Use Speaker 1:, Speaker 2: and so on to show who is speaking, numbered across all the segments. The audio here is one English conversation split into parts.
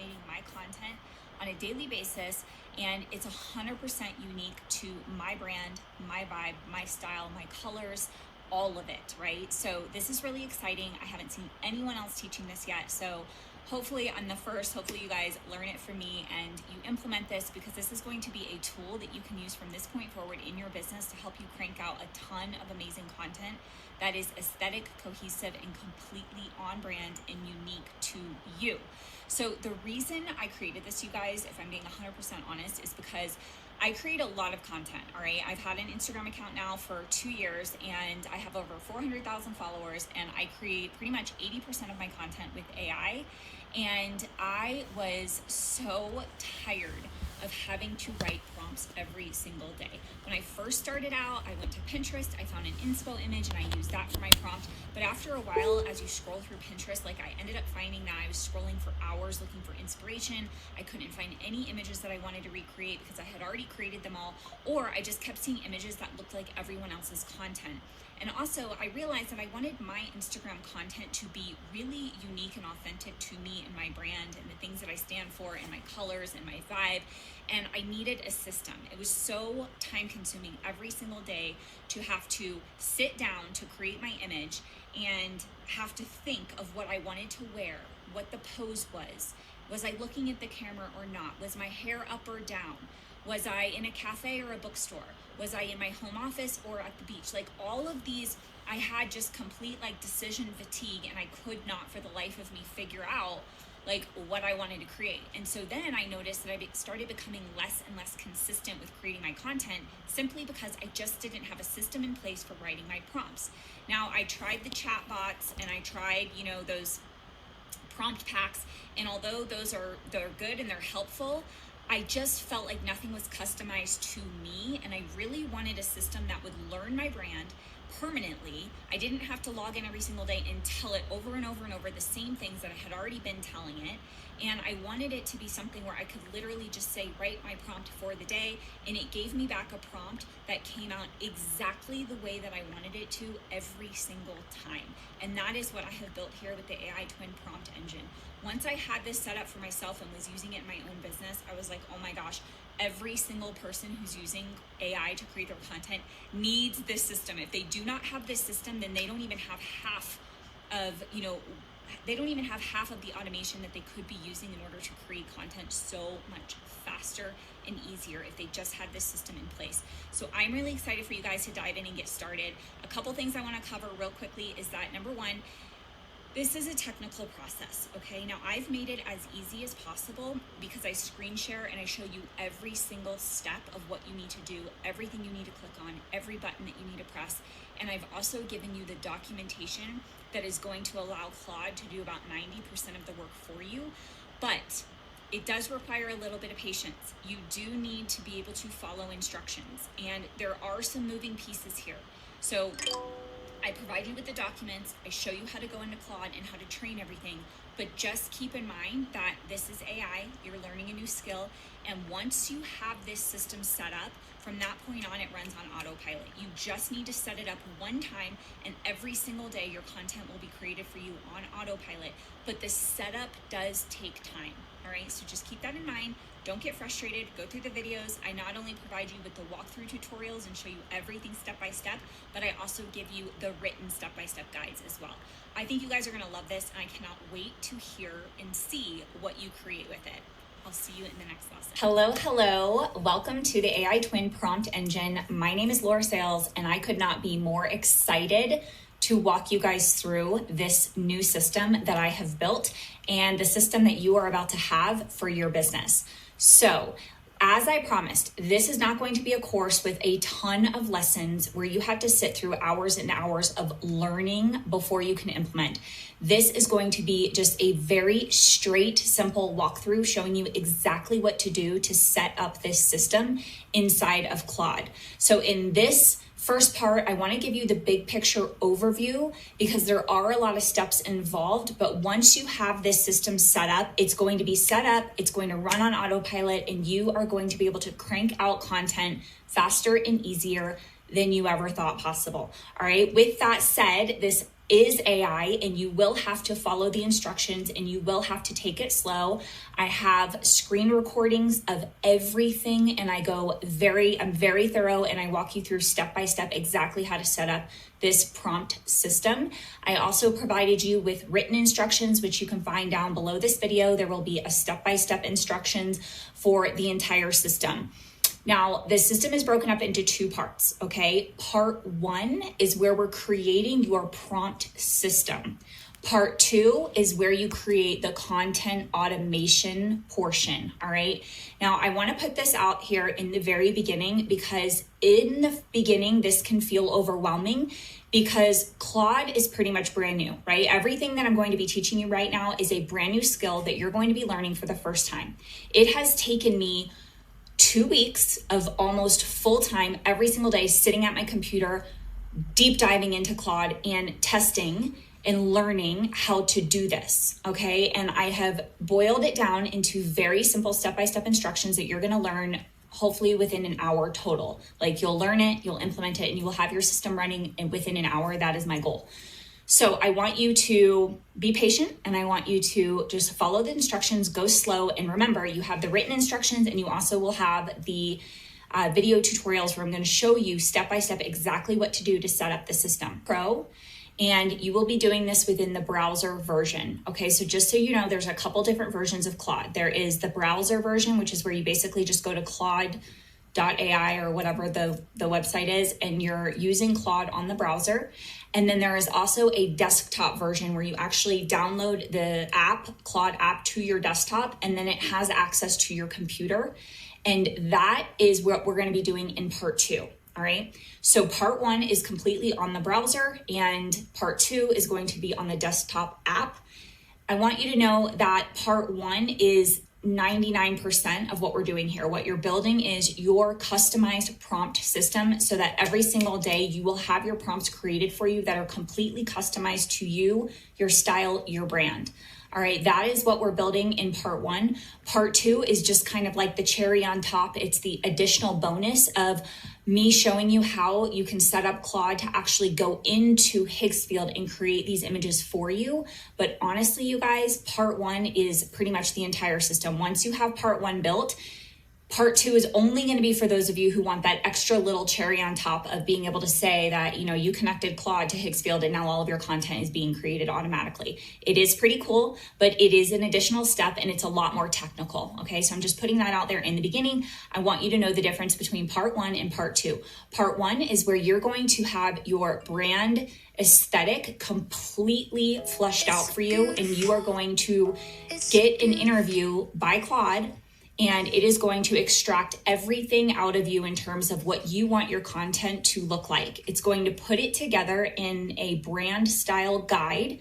Speaker 1: automating my content on a daily basis, and it's 100% unique to my brand, my vibe, my style, my colors, all of it, right? So this is really exciting. I haven't seen anyone else teaching this yet, so hopefully I'm the first. Hopefully you guys learn it from me and you implement this, because this is going to be a tool that you can use from this point forward in your business to help you crank out a ton of amazing content that is aesthetic, cohesive, and completely on brand and unique to you. So the reason I created this, you guys, if I'm being 100% honest, is because I create a lot of content, all right? I've had an Instagram account now for 2 years, and I have over 400,000 followers, and I create pretty much 80% of my content with AI. And I was so tired of having to write prompts every single day. When I first started out, I went to Pinterest, I found an inspo image, and I used that for my prompt. But after a while, as you scroll through Pinterest, like, I ended up finding that I was scrolling for hours looking for inspiration. I couldn't find any images that I wanted to recreate because I had already created them all, or I just kept seeing images that looked like everyone else's content. And also, I realized that I wanted my Instagram content to be really unique and authentic to me and my brand and the things that I stand for and my colors and my vibe. And I needed a system. It was so time consuming every single day to have to sit down to create my image and have to think of what I wanted to wear, what the pose was. Was I looking at the camera or not? Was my hair up or down? Was I in a cafe or a bookstore? Was I in my home office or at the beach? Like, all of these, I had just complete decision fatigue, and I could not for the life of me figure out what I wanted to create. And so then I noticed that I started becoming less and less consistent with creating my content, simply because I just didn't have a system in place for writing my prompts. Now, I tried the chat bots, and I tried, those prompt packs, and although they're good and they're helpful, I just felt like nothing was customized to me, and I really wanted a system that would learn my brand permanently. I didn't have to log in every single day and tell it over and over and over the same things that I had already been telling it. And I wanted it to be something where I could literally just say, write my prompt for the day, and it gave me back a prompt that came out exactly the way that I wanted it to every single time. And that is what I have built here with the AI Twin Prompt Engine. Once I had this set up for myself and was using it in my own business, I was like, oh my gosh, every single person who's using AI to create their content needs this system. If they do not have this system, then they don't even have half of, they don't even have half of the automation that they could be using in order to create content so much faster and easier if they just had this system in place. So I'm really excited for you guys to dive in and get started. A couple things I want to cover real quickly is that, number one, this is a technical process, okay? Now, I've made it as easy as possible because I screen share and I show you every single step of what you need to do, everything you need to click on, every button that you need to press. And I've also given you the documentation that is going to allow Claude to do about 90% of the work for you. But it does require a little bit of patience. You do need to be able to follow instructions, and there are some moving pieces here. So I provide you with the documents, I show you how to go into Claude and how to train everything, but just keep in mind that this is AI, you're learning a new skill, and once you have this system set up, from that point on, it runs on autopilot. You just need to set it up one time, and every single day your content will be created for you on autopilot, but the setup does take time, all right? So just keep that in mind. Don't get frustrated, go through the videos. I not only provide you with the walkthrough tutorials and show you everything step by step, but I also give you the written step-by-step guides as well. I think you guys are gonna love this, and I cannot wait to hear and see what you create with it. I'll see you in the next lesson. Hello. Welcome to the AI Twin Prompt Engine. My name is Laura Sales, and I could not be more excited to walk you guys through this new system that I have built and the system that you are about to have for your business. So, as I promised, this is not going to be a course with a ton of lessons where you have to sit through hours and hours of learning before you can implement. This is going to be just a very straight, simple walkthrough showing you exactly what to do to set up this system inside of Claude. So in this first part, I want to give you the big picture overview because there are a lot of steps involved, but once you have this system set up, it's going to be set up, it's going to run on autopilot, and you are going to be able to crank out content faster and easier than you ever thought possible. All right. With that said, this is AI, and you will have to follow the instructions and you will have to take it slow. I have screen recordings of everything, and I'm very thorough, and I walk you through step by step exactly how to set up this prompt system. I also provided you with written instructions, which you can find down below this video. There will be a step-by-step instructions for the entire system. Now, the system is broken up into two parts, okay? Part 1 is where we're creating your prompt system. Part 2 is where you create the content automation portion, all right? Now, I wanna put this out here in the very beginning because in the beginning, this can feel overwhelming because Claude is pretty much brand new, right? Everything that I'm going to be teaching you right now is a brand new skill that you're going to be learning for the first time. It has taken me 2 weeks of almost full-time every single day sitting at my computer, deep diving into Claude and testing and learning how to do this, okay? And I have boiled it down into very simple step-by-step instructions that you're gonna learn hopefully within an hour total. Like you'll learn it, you'll implement it, and you will have your system running within an hour. That is my goal. So I want you to be patient, and I want you to just follow the instructions, go slow, and remember you have the written instructions, and you also will have the video tutorials where I'm going to show you step-by-step exactly what to do to set up the system Pro, and you will be doing this within the browser version. Okay, so just so you know, there's a couple different versions of Claude. There is the browser version, which is where you basically just go to Claude.ai or whatever the website is, and you're using Claude on the browser. And then there is also a desktop version where you actually download the app, Claude app, to your desktop, and then it has access to your computer. And that is what we're going to be doing in part 2. All right. So part 1 is completely on the browser, and part 2 is going to be on the desktop app. I want you to know that part 1 is 99% of what we're doing here. What you're building is your customized prompt system so that every single day you will have your prompts created for you that are completely customized to you, your style, your brand. All right, that is what we're building in part 1. Part 2 is just kind of like the cherry on top. It's the additional bonus of me showing you how you can set up Claude to actually go into Higgsfield and create these images for you. But honestly, you guys, part 1 is pretty much the entire system. Once you have part 1 built, part 2 is only going to be for those of you who want that extra little cherry on top of being able to say that, you know, you connected Claude to Higgsfield and now all of your content is being created automatically. It is pretty cool, but it is an additional step and it's a lot more technical. Okay, so I'm just putting that out there in the beginning. I want you to know the difference between part 1 and part 2. Part 1 is where you're going to have your brand aesthetic completely fleshed out for you, and you are going to get an interview by Claude, and it is going to extract everything out of you in terms of what you want your content to look like. It's going to put it together in a brand style guide.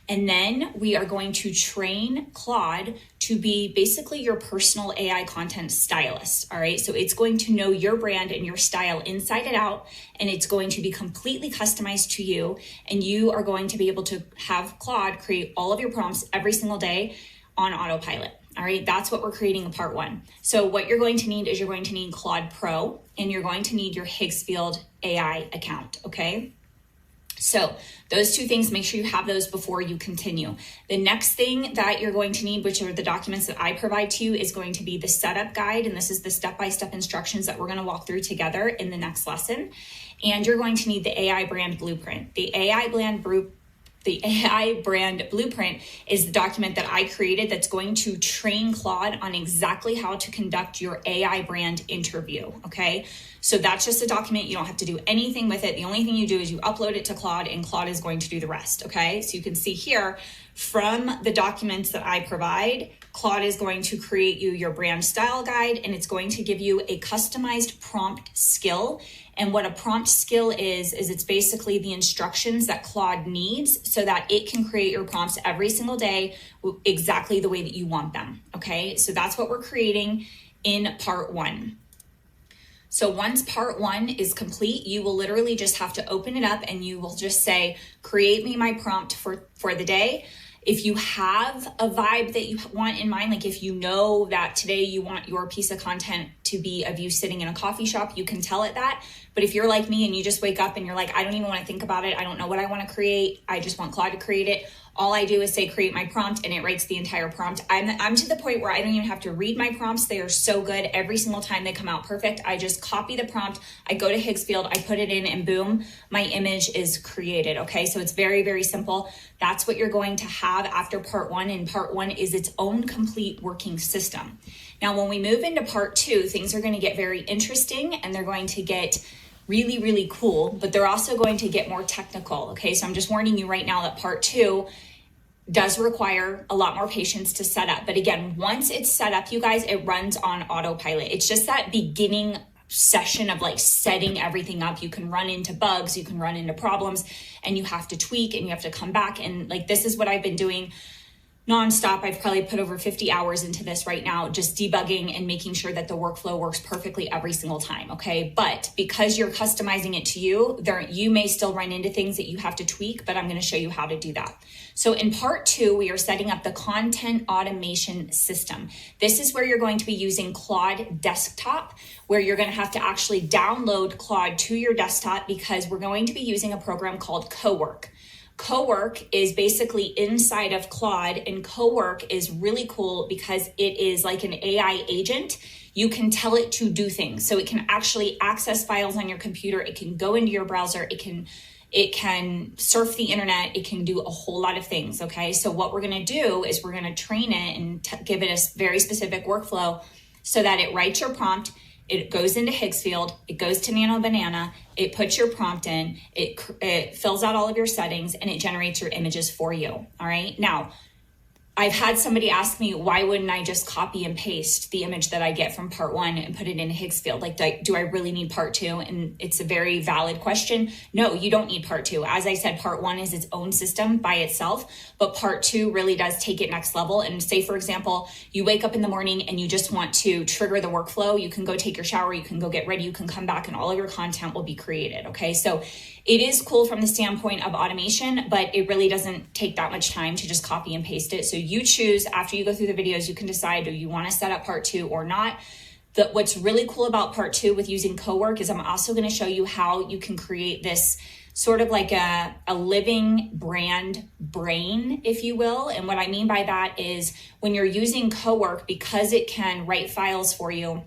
Speaker 1: And then we are going to train Claude to be basically your personal AI content stylist. All right. So it's going to know your brand and your style inside and out, and it's going to be completely customized to you. And you are going to be able to have Claude create all of your prompts every single day on autopilot. All right, that's what we're creating in part 1. So what you're going to need is you're going to need Claude Pro, and you're going to need your Higgsfield AI account, okay? So those two things, make sure you have those before you continue. The next thing that you're going to need, which are the documents that I provide to you, is going to be the setup guide, and this is the step-by-step instructions that we're gonna walk through together in the next lesson. And you're going to need the AI brand blueprint. The AI brand blueprint is the document that I created that's going to train Claude on exactly how to conduct your AI brand interview, okay? So that's just a document. You don't have to do anything with it. The only thing you do is you upload it to Claude, and Claude is going to do the rest, okay? So you can see here from the documents that I provide, Claude is going to create you your brand style guide, and it's going to give you a customized prompt skill. And what a prompt skill is it's basically the instructions that Claude needs so that it can create your prompts every single day exactly the way that you want them, okay? So that's what we're creating in part 1. So once part 1 is complete, you will literally just have to open it up and you will just say, create me my prompt for the day. If you have a vibe that you want in mind, like if you know that today you want your piece of content to be of you sitting in a coffee shop, you can tell it that. But if you're like me and you just wake up and you're like, I don't even want to think about it, I don't know what I want to create, I just want Claude to create it, all I do is say create my prompt and it writes the entire prompt. I'm to the point where I don't even have to read my prompts. They are so good. Every single time they come out perfect. I just copy the prompt, I go to Higgsfield, I put it in, and boom, my image is created. Okay, so it's very, very simple. That's what you're going to have after part one, and part one is its own complete working system. Now, when we move into part two, things are going to get very interesting and they're going to get really, really cool, but they're also going to get more technical. Okay, so I'm just warning you right now that part two does require a lot more patience to set up. But again, once it's set up, you guys, it runs on autopilot. It's just that beginning session of like setting everything up. You can run into bugs, you can run into problems, and you have to tweak and you have to come back. And like, this is what I've been doing nonstop. I've probably put over 50 hours into this right now, just debugging and making sure that the workflow works perfectly every single time. Okay. But because you're customizing it to you, you may still run into things that you have to tweak, but I'm going to show you how to do that. So in part two, we are setting up the content automation system. This is where you're going to be using Claude Desktop, where you're going to have to actually download Claude to your desktop because we're going to be using a program called Cowork. Cowork is basically inside of Claude, and Cowork is really cool because it is like an AI agent. You can tell it to do things. So it can actually access files on your computer. It can go into your browser. It can surf the internet. It can do a whole lot of things. Okay. So what we're going to do is we're going to train it and give it a very specific workflow so that it writes your prompt. It goes into Higgsfield, it goes to Nano Banana, it puts your prompt in, it fills out all of your settings, and it generates your images for you. All right. Now, I've had somebody ask me, why wouldn't I just copy and paste the image that I get from part one and put it in Higgsfield? Like, do I really need part two? And it's a very valid question. No, you don't need part two. As I said, part one is its own system by itself, but part two really does take it next level. And say, for example, you wake up in the morning and you just want to trigger the workflow. You can go take your shower, you can go get ready, you can come back, and all of your content will be created. Okay. So it is cool from the standpoint of automation, but it really doesn't take that much time to just copy and paste it. So you choose, after you go through the videos, you can decide, do you want to set up part two or not? What's really cool about part two with using Cowork is I'm also going to show you how you can create this sort of like a living brand brain, if you will. And what I mean by that is when you're using Cowork, because it can write files for you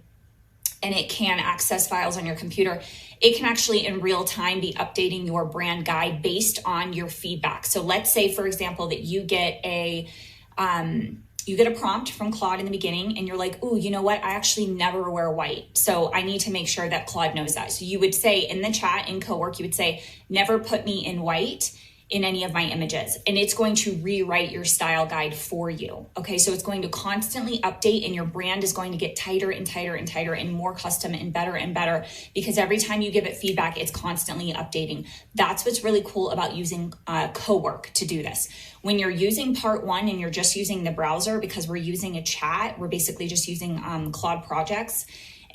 Speaker 1: and it can access files on your computer, it can actually in real time be updating your brand guide based on your feedback. So let's say, for example, that you get a prompt from Claude in the beginning and you're like, ooh, you know what? I actually never wear white. So I need to make sure that Claude knows that. So you would say in the chat in Cowork, you would say, never put me in white in any of my images, and it's going to rewrite your style guide for you. Okay, so it's going to constantly update, and your brand is going to get tighter and tighter and tighter and more custom and better because every time you give it feedback, it's constantly updating. That's what's really cool about using Cowork to do this. When you're using part one and you're just using the browser, because we're using a chat, we're basically just using Claude projects,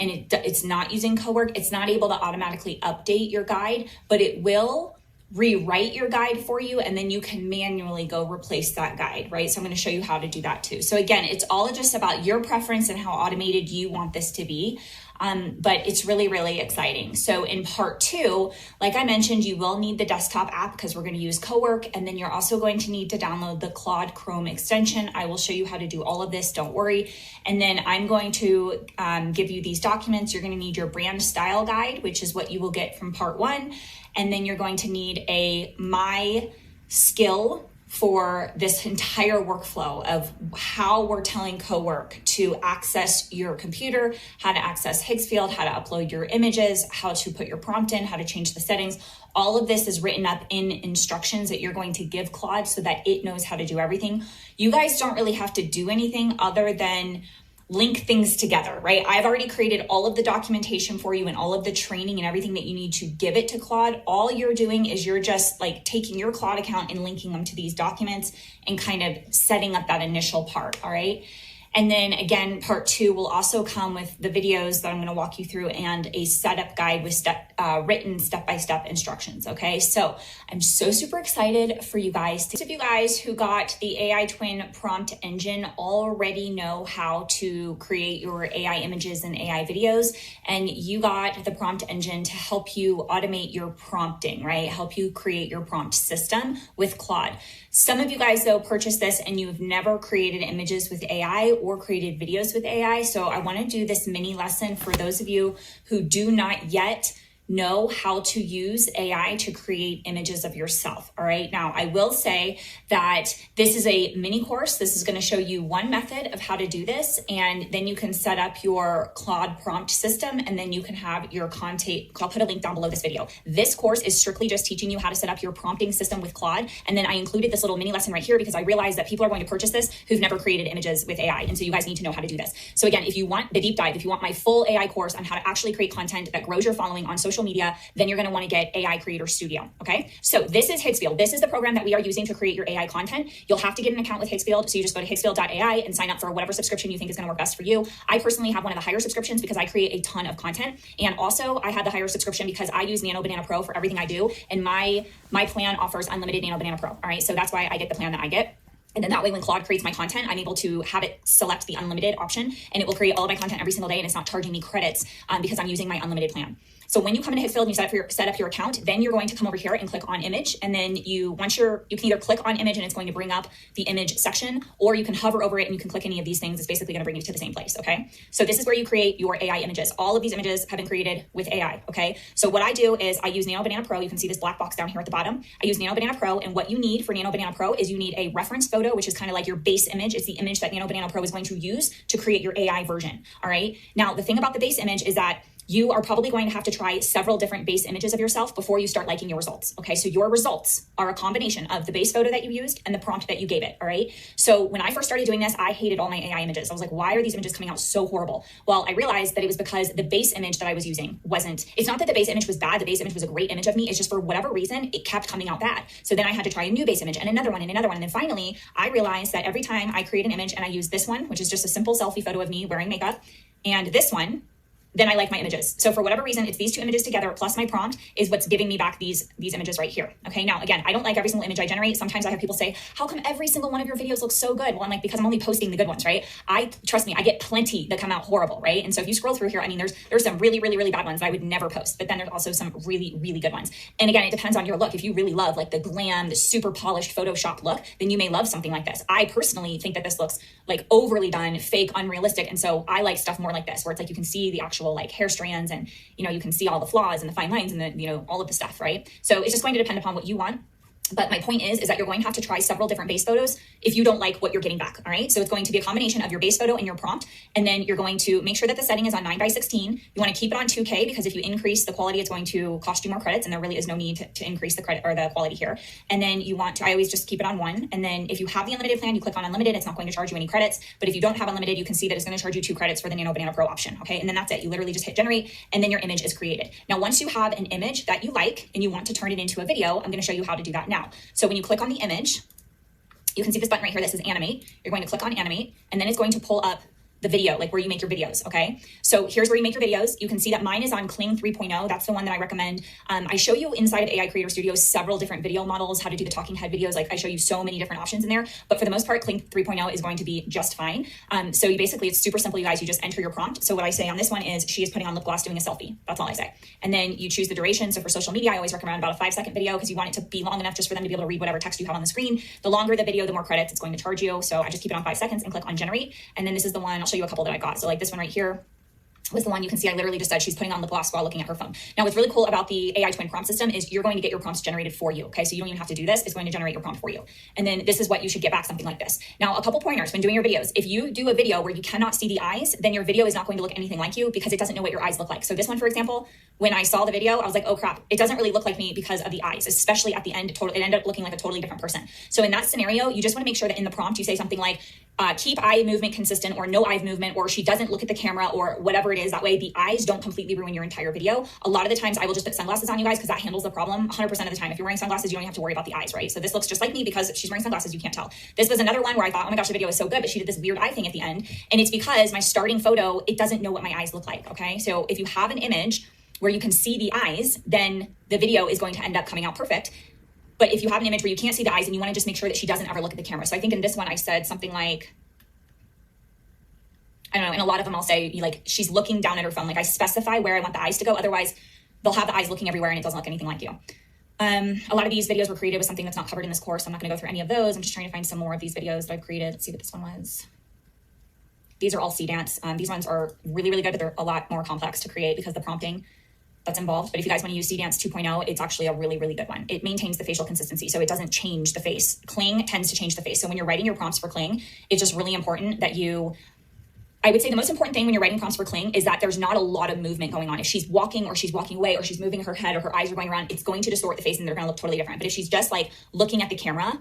Speaker 1: and it's not using Cowork, it's not able to automatically update your guide, but it will rewrite your guide for you, and then you can manually go replace that guide, right? So I'm going to show you how to do that too. So again, it's all just about your preference and how automated you want this to be. But it's really, really exciting. So in part two, like I mentioned, you will need the desktop app because we're going to use Cowork, and then you're also going to need to download the Claude Chrome extension. I will show you how to do all of this, don't worry. And then I'm going to give you these documents. You're going to need your brand style guide, which is what you will get from part one. And then you're going to need a My Skill for this entire workflow of how we're telling Cowork to access your computer, how to access Higgsfield, how to upload your images, how to put your prompt in, how to change the settings. All of this is written up in instructions that you're going to give Claude so that it knows how to do everything. You guys don't really have to do anything other than link things together, right? I've already created all of the documentation for you and all of the training and everything that you need to give it to Claude. All you're doing is you're just like taking your Claude account and linking them to these documents and kind of setting up that initial part, all right? And then again, part 2 will also come with the videos that I'm going to walk you through and a setup guide with written step-by-step instructions. Okay, so I'm so super excited for you guys. Those of you guys who got the AI Twin prompt engine already know how to create your AI images and AI videos, and you got the prompt engine to help you automate your prompting, right? Help you create your prompt system with Claude. Some of you guys though purchased this and you've never created images with AI or created videos with AI. So I want to do this mini lesson for those of you who do not yet know how to use AI to create images of yourself. All right. Now, I will say that this is a mini course. This is going to show you one method of how to do this. And then you can set up your Claude prompt system and then you can have your content. I'll put a link down below this video. This course is strictly just teaching you how to set up your prompting system with Claude. And then I included this little mini lesson right here because I realized that people are going to purchase this who've never created images with AI. And so you guys need to know how to do this. So again, if you want the deep dive, if you want my full AI course on how to actually create content that grows your following on social media, then you're going to want to get AI Creator Studio. Okay. So this is Higgsfield. This is the program that we are using to create your AI content. You'll have to get an account with Higgsfield. So you just go to higgsfield.ai and sign up for whatever subscription you think is going to work best for you. I personally have one of the higher subscriptions because I create a ton of content. And also I had the higher subscription because I use Nano Banana Pro for everything I do. And my plan offers unlimited Nano Banana Pro. All right. So that's why I get the plan that I get. And then that way, when Claude creates my content, I'm able to have it select the unlimited option and it will create all of my content every single day. And it's not charging me credits because I'm using my unlimited plan. So when you come into Higgsfield and you set up your account, then you're going to come over here and click on image. And then you can either click on image and it's going to bring up the image section, or you can hover over it and you can click any of these things. It's basically going to bring you to the same place. Okay. So this is where you create your AI images. All of these images have been created with AI. Okay. So what I do is I use Nano Banana Pro. You can see this black box down here at the bottom. I use Nano Banana Pro. And what you need for Nano Banana Pro is you need a reference photo, which is kind of like your base image. It's the image that Nano Banana Pro is going to use to create your AI version. All right. Now, the thing about the base image is that you are probably going to have to try several different base images of yourself before you start liking your results. Okay, so your results are a combination of the base photo that you used and the prompt that you gave it. All right. So when I first started doing this, I hated all my AI images. I was like, why are these images coming out so horrible? Well, I realized that it was because the base image that I was using it's not that the base image was bad. The base image was a great image of me. It's just for whatever reason, it kept coming out bad. So then I had to try a new base image and another one and another one. And then finally, I realized that every time I create an image and I use this one, which is just a simple selfie photo of me wearing makeup, and this one, then I like my images. So for whatever reason, it's these two images together plus my prompt is what's giving me back these images right here. Okay. Now, again, I don't like every single image I generate. Sometimes I have people say, how come every single one of your videos looks so good? Well, I'm like, because I'm only posting the good ones, right? Trust me, I get plenty that come out horrible, right? And so if you scroll through here, I mean, there's some really, really, really bad ones that I would never post, but then there's also some really, really good ones. And again, it depends on your look. If you really love like the glam, the super polished Photoshop look, then you may love something like this. I personally think that this looks like overly done, fake, unrealistic. And so I like stuff more like this, where it's like, you can see the actual like hair strands and, you can see all the flaws and the fine lines and the, all of the stuff, right? So it's just going to depend upon what you want. But my point is that you're going to have to try several different base photos if you don't like what you're getting back. All right. So it's going to be a combination of your base photo and your prompt. And then you're going to make sure that the setting is on 9:16. You want to keep it on 2K because if you increase the quality, it's going to cost you more credits. And there really is no need to increase the credit or the quality here. And then I always just keep it on 1. And then if you have the unlimited plan, you click on unlimited. It's not going to charge you any credits. But if you don't have unlimited, you can see that it's going to charge you 2 credits for the Nano Banana Pro option. Okay. And then that's it. You literally just hit generate and then your image is created. Now, once you have an image that you like and you want to turn it into a video, I'm going to show you how to do that now. So when you click on the image, you can see this button right here that says animate. You're going to click on animate and then it's going to pull up the video, like where you make your videos. Okay. So here's where you make your videos. You can see that mine is on Kling 3.0. That's the one that I recommend. I show you inside of AI Creator Studio several different video models, how to do the talking head videos. Like I show you so many different options in there, but for the most part, Kling 3.0 is going to be just fine. So you basically, it's super simple, you guys. You just enter your prompt. So what I say on this one is she is putting on lip gloss doing a selfie. That's all I say. And then you choose the duration. So for social media, I always recommend about a 5-second video because you want it to be long enough just for them to be able to read whatever text you have on the screen. The longer the video, the more credits it's going to charge you. So I just keep it on 5 seconds and click on generate. And then this is the one, I'll show you a couple that I got. So like this one right here was the one you can see I literally just said she's putting on lip gloss while looking at her phone. Now, what's really cool about the AI Twin prompt system is you're going to get your prompts generated for you. Okay, so you don't even have to do this. It's going to generate your prompt for you. And then this is what you should get back, something like this. Now, a couple pointers when doing your videos. If you do a video where you cannot see the eyes, then your video is not going to look anything like you because it doesn't know what your eyes look like. So this one, for example, when I saw the video, I was like, oh crap, it doesn't really look like me because of the eyes, especially at the end, it ended up looking like a totally different person. So in that scenario, you just want to make sure that in the prompt, you say something like, keep eye movement consistent, or no eye movement, or she doesn't look at the camera, or whatever it is. That way the eyes don't completely ruin your entire video. A lot of the times I will just put sunglasses on, you guys, because that handles the problem 100% of the time. If you're wearing sunglasses, you don't have to worry about the eyes, right? So this looks just like me because she's wearing sunglasses, you can't tell. This was another one where I thought, oh my gosh, the video is so good, but she did this weird eye thing at the end. And it's because my starting photo, it doesn't know what my eyes look like, okay? So if you have an image where you can see the eyes, then the video is going to end up coming out perfect. But if you have an image where you can't see the eyes and you want to just make sure that she doesn't ever look at the camera. So I think in this one, I said something like, I don't know, in a lot of them I'll say like she's looking down at her phone. Like I specify where I want the eyes to go. Otherwise they'll have the eyes looking everywhere and it doesn't look anything like you. A lot of these videos were created with something that's not covered in this course. I'm not going to go through any of those. I'm just trying to find some more of these videos that I've created. Let's see what this one was. These are all C-Dance. These ones are really, really good, but they're a lot more complex to create because the prompting that's involved. But if you guys want to use C-Dance 2.0, it's actually a really, really good one. It maintains the facial consistency, so it doesn't change the face. Kling tends to change the face. So when you're writing your prompts for Kling, it's just really important that I would say the most important thing when you're writing prompts for Kling is that there's not a lot of movement going on. If she's walking or she's walking away or she's moving her head or her eyes are going around, it's going to distort the face and they're going to look totally different. But if she's just like looking at the camera,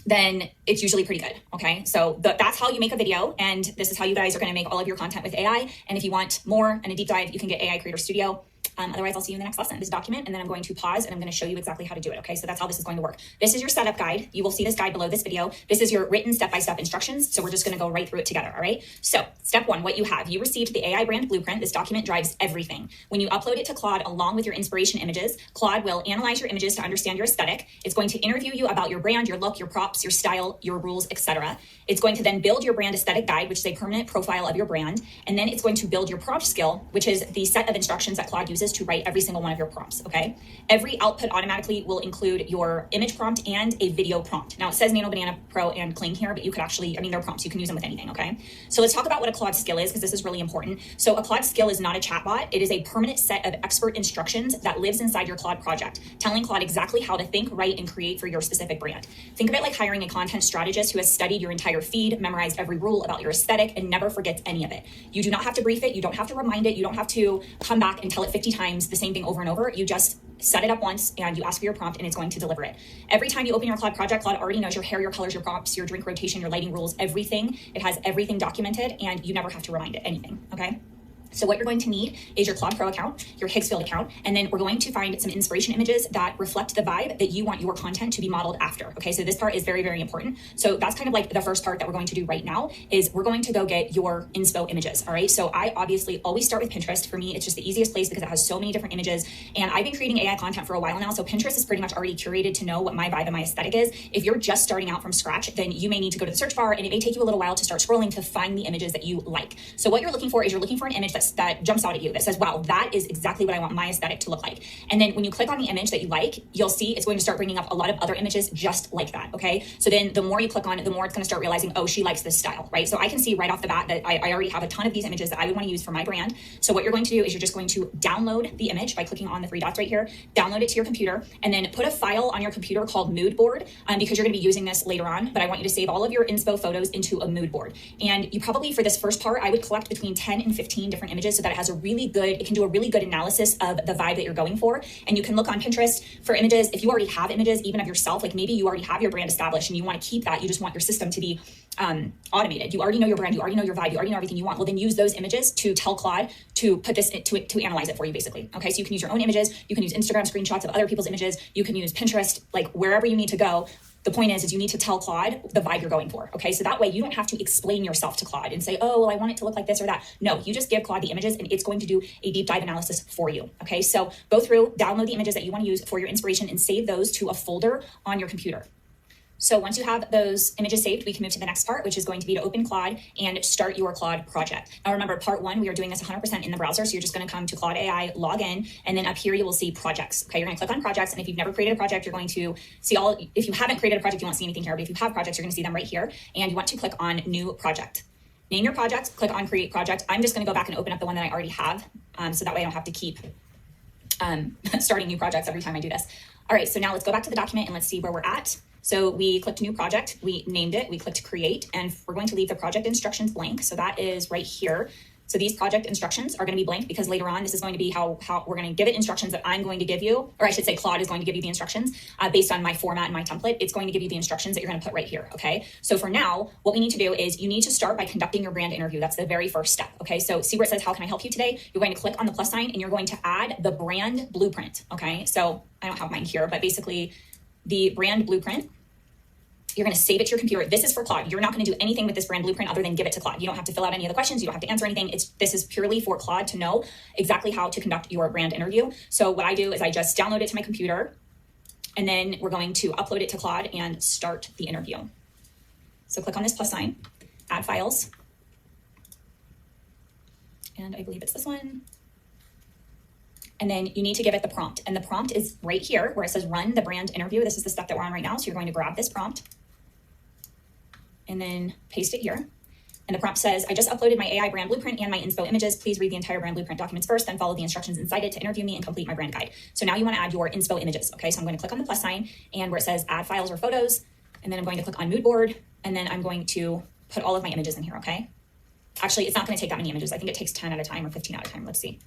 Speaker 1: then it's usually pretty good. Okay. So that's how you make a video. And this is how you guys are going to make all of your content with AI. And if you want more and a deep dive, you can get AI Creator Studio. Otherwise, I'll see you in the next lesson. This document, and then I'm going to pause and I'm going to show you exactly how to do it. Okay, so that's how this is going to work. This is your setup guide. You will see this guide below this video. This is your written step-by-step instructions. So we're just going to go right through it together. All right. So step one, what you have, you received the AI brand blueprint. This document drives everything. When you upload it to Claude along with your inspiration images, Claude will analyze your images to understand your aesthetic. It's going to interview you about your brand, your look, your props, your style, your rules, etc. It's going to then build your brand aesthetic guide, which is a permanent profile of your brand. And then it's going to build your prompt skill, which is the set of instructions that Claude uses to write every single one of your prompts. Okay. Every output automatically will include your image prompt and a video prompt. Now it says Nano Banana Pro and Kling here, but you could actually, they're prompts. You can use them with anything. Okay. So let's talk about what a Claude skill is, because this is really important. So a Claude skill is not a chatbot. It is a permanent set of expert instructions that lives inside your Claude project, telling Claude exactly how to think, write, and create for your specific brand. Think of it like hiring a content strategist who has studied your entire feed, memorized every rule about your aesthetic, and never forgets any of it. You do not have to brief it. You don't have to remind it. You don't have to come back and tell it 50 times the same thing over and over. You just set it up once and you ask for your prompt and it's going to deliver it. Every time you open your Claude project, Claude already knows your hair, your colors, your prompts, your drink rotation, your lighting rules, everything. It has everything documented and you never have to remind it anything, okay? So what you're going to need is your Claude Pro account, your Higgsfield account, and then we're going to find some inspiration images that reflect the vibe that you want your content to be modeled after. Okay, so this part is very, very important. So that's kind of like the first part that we're going to do right now is we're going to go get your inspo images. All right, so I obviously always start with Pinterest. For me, it's just the easiest place because it has so many different images. And I've been creating AI content for a while now. So Pinterest is pretty much already curated to know what my vibe and my aesthetic is. If you're just starting out from scratch, then you may need to go to the search bar and it may take you a little while to start scrolling to find the images that you like. So what you're looking for is you're looking for an image that jumps out at you, that says, wow, that is exactly what I want my aesthetic to look like. And then when you click on the image that you like, you'll see it's going to start bringing up a lot of other images just like that. Okay. So then the more you click on it, the more it's going to start realizing, oh, she likes this style, right? So I can see right off the bat that I already have a ton of these images that I would want to use for my brand. So what you're going to do is you're just going to download the image by clicking on the three dots right here, download it to your computer, and then put a file on your computer called mood board because you're going to be using this later on. But I want you to save all of your inspo photos into a mood board. And you probably, for this first part, I would collect between 10 and 15 different images so that it has it can do a really good analysis of the vibe that you're going for. And you can look on Pinterest for images. If you already have images, even of yourself, like maybe you already have your brand established and you want to keep that, you just want your system to be automated. You already know your brand, you already know your vibe, you already know everything you want. Well, then use those images to tell Claude to put this to analyze it for you, basically. Okay, so you can use your own images, you can use Instagram screenshots of other people's images, you can use Pinterest, like wherever you need to go. The point is you need to tell Claude the vibe you're going for. Okay, so that way you don't have to explain yourself to Claude and say, oh, well, I want it to look like this or that. No, you just give Claude the images and it's going to do a deep dive analysis for you. Okay, so go through, download the images that you want to use for your inspiration and save those to a folder on your computer. So once you have those images saved, we can move to the next part, which is going to be to open Claude and start your Claude project. Now remember, part one, we are doing this 100% in the browser. So you're just going to come to Claude AI, log in, and then up here you will see projects. Okay, you're going to click on projects. And if you've never created a project, you're going to see if you haven't created a project, you won't see anything here. But if you have projects, you're going to see them right here. And you want to click on new project. Name your project, click on create project. I'm just going to go back and open up the one that I already have. So that way I don't have to keep starting new projects every time I do this. All right, so now let's go back to the document and let's see where we're at. So we clicked new project, we named it, we clicked create, and we're going to leave the project instructions blank. So that is right here. So these project instructions are going to be blank because later on, this is going to be how we're going to give it instructions that I'm going to give you, or I should say Claude is going to give you the instructions based on my format and my template. It's going to give you the instructions that you're going to put right here, okay? So for now, what we need to do is you need to start by conducting your brand interview. That's the very first step, okay? So see where it says, how can I help you today? You're going to click on the plus sign and you're going to add the brand blueprint, okay? So I don't have mine here, but basically the brand blueprint, you're going to save it to your computer. This is for Claude. You're not going to do anything with this brand blueprint other than give it to Claude. You don't have to fill out any of the questions. You don't have to answer anything. This is purely for Claude to know exactly how to conduct your brand interview. So what I do is I just download it to my computer and then we're going to upload it to Claude and start the interview. So click on this plus sign, add files. And I believe it's this one. And then you need to give it the prompt. And the prompt is right here where it says run the brand interview. This is the step that we're on right now. So you're going to grab this prompt and then paste it here. And the prompt says, I just uploaded my AI brand blueprint and my inspo images. Please read the entire brand blueprint documents first, then follow the instructions inside it to interview me and complete my brand guide. So now you want to add your inspo images. Okay, so I'm going to click on the plus sign and where it says add files or photos. And then I'm going to click on mood board. And then I'm going to put all of my images in here, okay? Actually, it's not going to take that many images. I think it takes 10 at a time or 15 at a time. Let's see.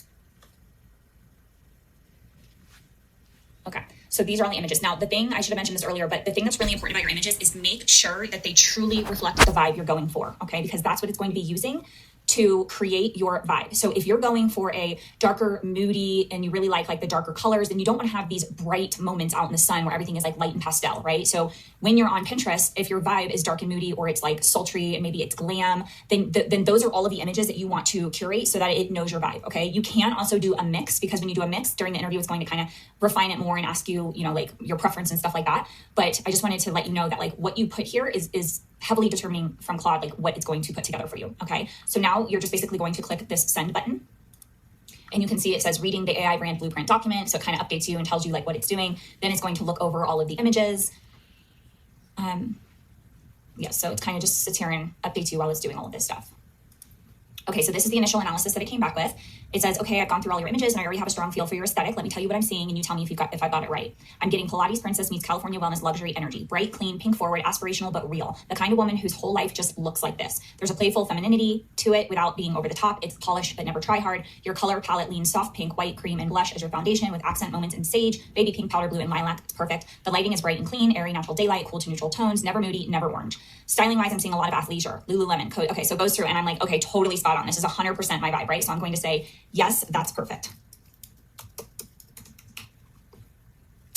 Speaker 1: Okay, so these are all the images. Now, the thing, I should have mentioned this earlier, but the thing that's really important about your images is make sure that they truly reflect the vibe you're going for, okay? Because that's what it's going to be using to create your vibe. So if you're going for a darker, moody, and you really like the darker colors, then you don't want to have these bright moments out in the sun where everything is like light and pastel, right? So when you're on Pinterest, if your vibe is dark and moody, or it's like sultry and maybe it's glam, then those are all of the images that you want to curate so that it knows your vibe, okay? You can also do a mix, because when you do a mix during the interview, it's going to kind of refine it more and ask you, like your preference and stuff like that. But I just wanted to let you know that like what you put here is heavily determining from Claude, like what it's going to put together for you, okay? So now you're just basically going to click this send button, and you can see it says reading the AI brand blueprint document. So it kind of updates you and tells you like what it's doing. Then it's going to look over all of the images. Yeah, so it kind of just sits here and updates you while it's doing all of this stuff. Okay, so this is the initial analysis that it came back with. It says, okay, I've gone through all your images and I already have a strong feel for your aesthetic. Let me tell you what I'm seeing and you tell me if I got it right. I'm getting Pilates princess meets California wellness luxury energy. Bright, clean, pink forward, aspirational, but real. The kind of woman whose whole life just looks like this. There's a playful femininity to it without being over the top. It's polished, but never try hard. Your color palette leans soft pink, white, cream, and blush as your foundation with accent moments in sage, baby pink, powder blue, and lilac. It's perfect. The lighting is bright and clean, airy, natural daylight, cool to neutral tones, never moody, never orange. Styling wise, I'm seeing a lot of athleisure, Lululemon code. Okay, so it goes through and I'm like, okay, totally spot on. This is 100% my vibe, right? So I'm going to say, yes, that's perfect.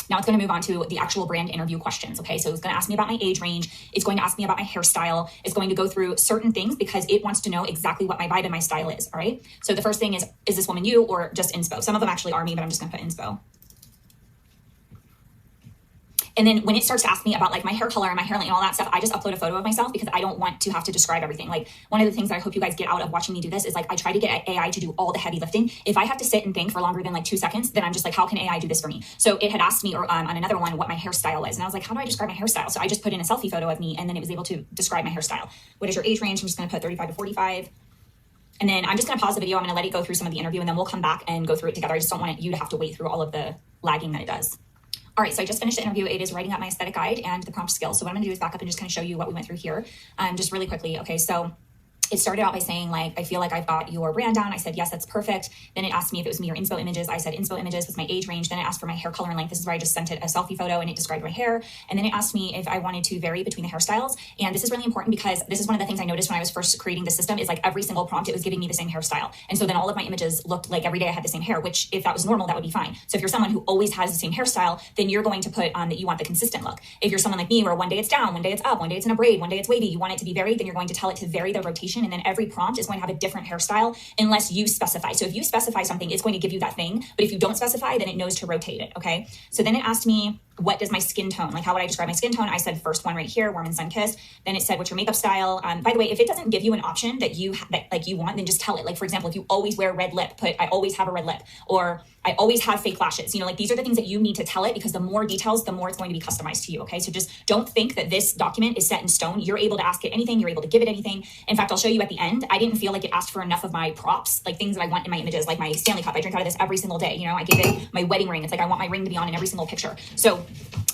Speaker 1: Now it's going to move on to the actual brand interview questions. Okay, so it's going to ask me about my age range. It's going to ask me about my hairstyle. It's going to go through certain things because it wants to know exactly what my vibe and my style is. All right. So the first thing is this woman you or just inspo? Some of them actually are me, but I'm just going to put inspo. And then when it starts to ask me about like my hair color and my hair length and all that stuff, I just upload a photo of myself because I don't want to have to describe everything. Like one of the things that I hope you guys get out of watching me do this is like, I try to get AI to do all the heavy lifting. If I have to sit and think for longer than like 2 seconds, then I'm just like, how can AI do this for me? So it had asked me on another one what my hairstyle is. And I was like, how do I describe my hairstyle? So I just put in a selfie photo of me and then it was able to describe my hairstyle. What is your age range? I'm just going to put 35 to 45. And then I'm just going to pause the video. I'm going to let it go through some of the interview and then we'll come back and go through it together. I just don't want you to have to wait through all of the lagging that it does. All right, so I just finished the interview. It is writing up my aesthetic guide and the prompt skills. So what I'm gonna do is back up and just kind of show you what we went through here, just really quickly. Okay, so it started out by saying like, I feel like I've got your brand down. I said, yes, that's perfect. Then it asked me if it was me or inspo images. I said inspo images was my age range. Then it asked for my hair color and length. This is where I just sent it a selfie photo and it described my hair. And then it asked me if I wanted to vary between the hairstyles. And this is really important because this is one of the things I noticed when I was first creating the system is like every single prompt, it was giving me the same hairstyle. And so then all of my images looked like every day I had the same hair, which if that was normal, that would be fine. So if you're someone who always has the same hairstyle, then you're going to put on that you want the consistent look. If you're someone like me where one day it's down, one day it's up, one day it's in a braid, one day it's wavy, you want it to be varied, then you're going to tell it to vary the rotation. And then every prompt is going to have a different hairstyle unless you specify. So if you specify something, it's going to give you that thing. But if you don't specify, then it knows to rotate it. Okay. So then it asked me, what does my skin tone, like how would I describe my skin tone? I said first one right here, warm and sun kissed. Then it said, what's your makeup style? By the way, if it doesn't give you an option that you want, then just tell it. Like for example, if you always wear red lip, put I always have a red lip, or I always have fake lashes. Like these are the things that you need to tell it because the more details, the more it's going to be customized to you. Okay. So just don't think that this document is set in stone. You're able to ask it anything. You're able to give it anything. In fact, I'll show you at the end. I didn't feel like it asked for enough of my props, like things that I want in my images, like my Stanley Cup. I drink out of this every single day. I gave it my wedding ring. It's like, I want my ring to be on in every single picture. So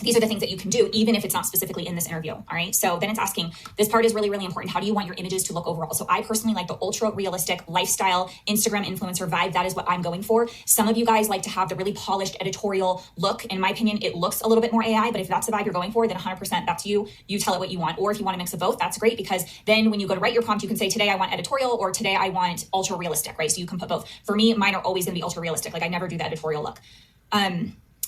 Speaker 1: these are the things that you can do, even if it's not specifically in this interview. All right. So then it's asking, this part is really, really important. How do you want your images to look overall? So I personally like the ultra realistic lifestyle Instagram influencer vibe. That is what I'm going for. Some of you guys like to have the really polished editorial look. In my opinion, it looks a little bit more AI, but if that's the vibe you're going for, then 100% that's you. You tell it what you want. Or if you want to mix of both, that's great, because then when you go to write your prompt, you can say, today I want editorial, or today I want ultra realistic, right? So you can put both. For me, mine are always going to be ultra realistic. Like I never do the editorial look.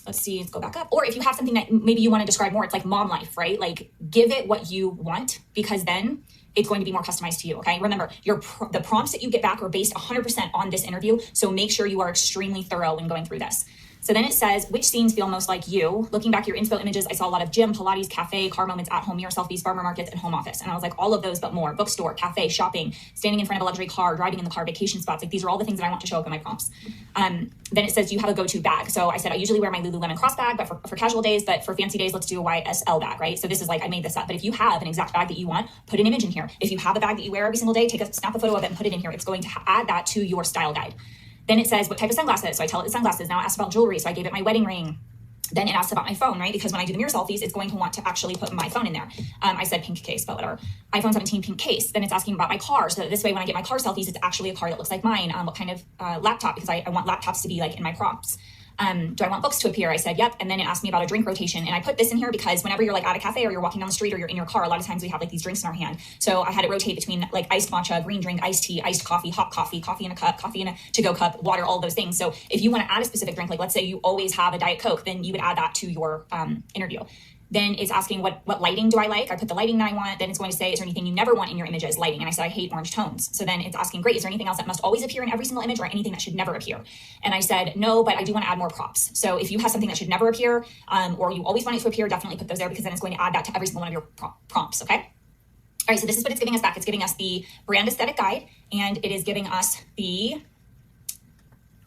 Speaker 1: Let's see, let's go back up. Or if you have something that maybe you want to describe more, it's like mom life, right? Like give it what you want, because then it's going to be more customized to you, okay? Remember, the prompts that you get back are based 100% on this interview, so make sure you are extremely thorough when going through this. So then it says, which scenes feel most like you? Looking back at your inspo images, I saw a lot of gym, Pilates, cafe, car moments, at-home mirror selfies, farmer markets, and home office. And I was like, all of those, but more. Bookstore, cafe, shopping, standing in front of a luxury car, driving in the car, vacation spots. Like these are all the things that I want to show up in my prompts. Then it says, do you have a go-to bag? So I said, I usually wear my Lululemon cross bag, but for casual days, but for fancy days, let's do a YSL bag, right? So this is like, I made this up, but if you have an exact bag that you want, put an image in here. If you have a bag that you wear every single day, snap a photo of it and put it in here. It's going to add that to your style guide. Then it says, what type of sunglasses? So I tell it the sunglasses. Now it asks about jewelry. So I gave it my wedding ring. Then it asks about my phone, right? Because when I do the mirror selfies, it's going to want to actually put my phone in there. I said pink case, but whatever. iPhone 17 pink case. Then it's asking about my car. So that this way, when I get my car selfies, it's actually a car that looks like mine. What kind of laptop? Because I want laptops to be like in my prompts. Do I want books to appear? I said, yep. And then it asked me about a drink rotation. And I put this in here because whenever you're like at a cafe or you're walking down the street or you're in your car, a lot of times we have like these drinks in our hand. So I had it rotate between like iced matcha, green drink, iced tea, iced coffee, hot coffee, coffee in a cup, coffee in a to-go cup, water, all those things. So if you want to add a specific drink, like let's say you always have a Diet Coke, then you would add that to your interview. Then it's asking what lighting do I like? I put the lighting that I want. Then it's going to say, is there anything you never want in your images? Lighting. And I said, I hate orange tones. So then it's asking, great, is there anything else that must always appear in every single image or anything that should never appear? And I said, no, but I do want to add more props. So if you have something that should never appear, or you always want it to appear, definitely put those there, because then it's going to add that to every single one of your prompts, okay? All right, so this is what it's giving us back. It's giving us the brand aesthetic guide, and it is giving us the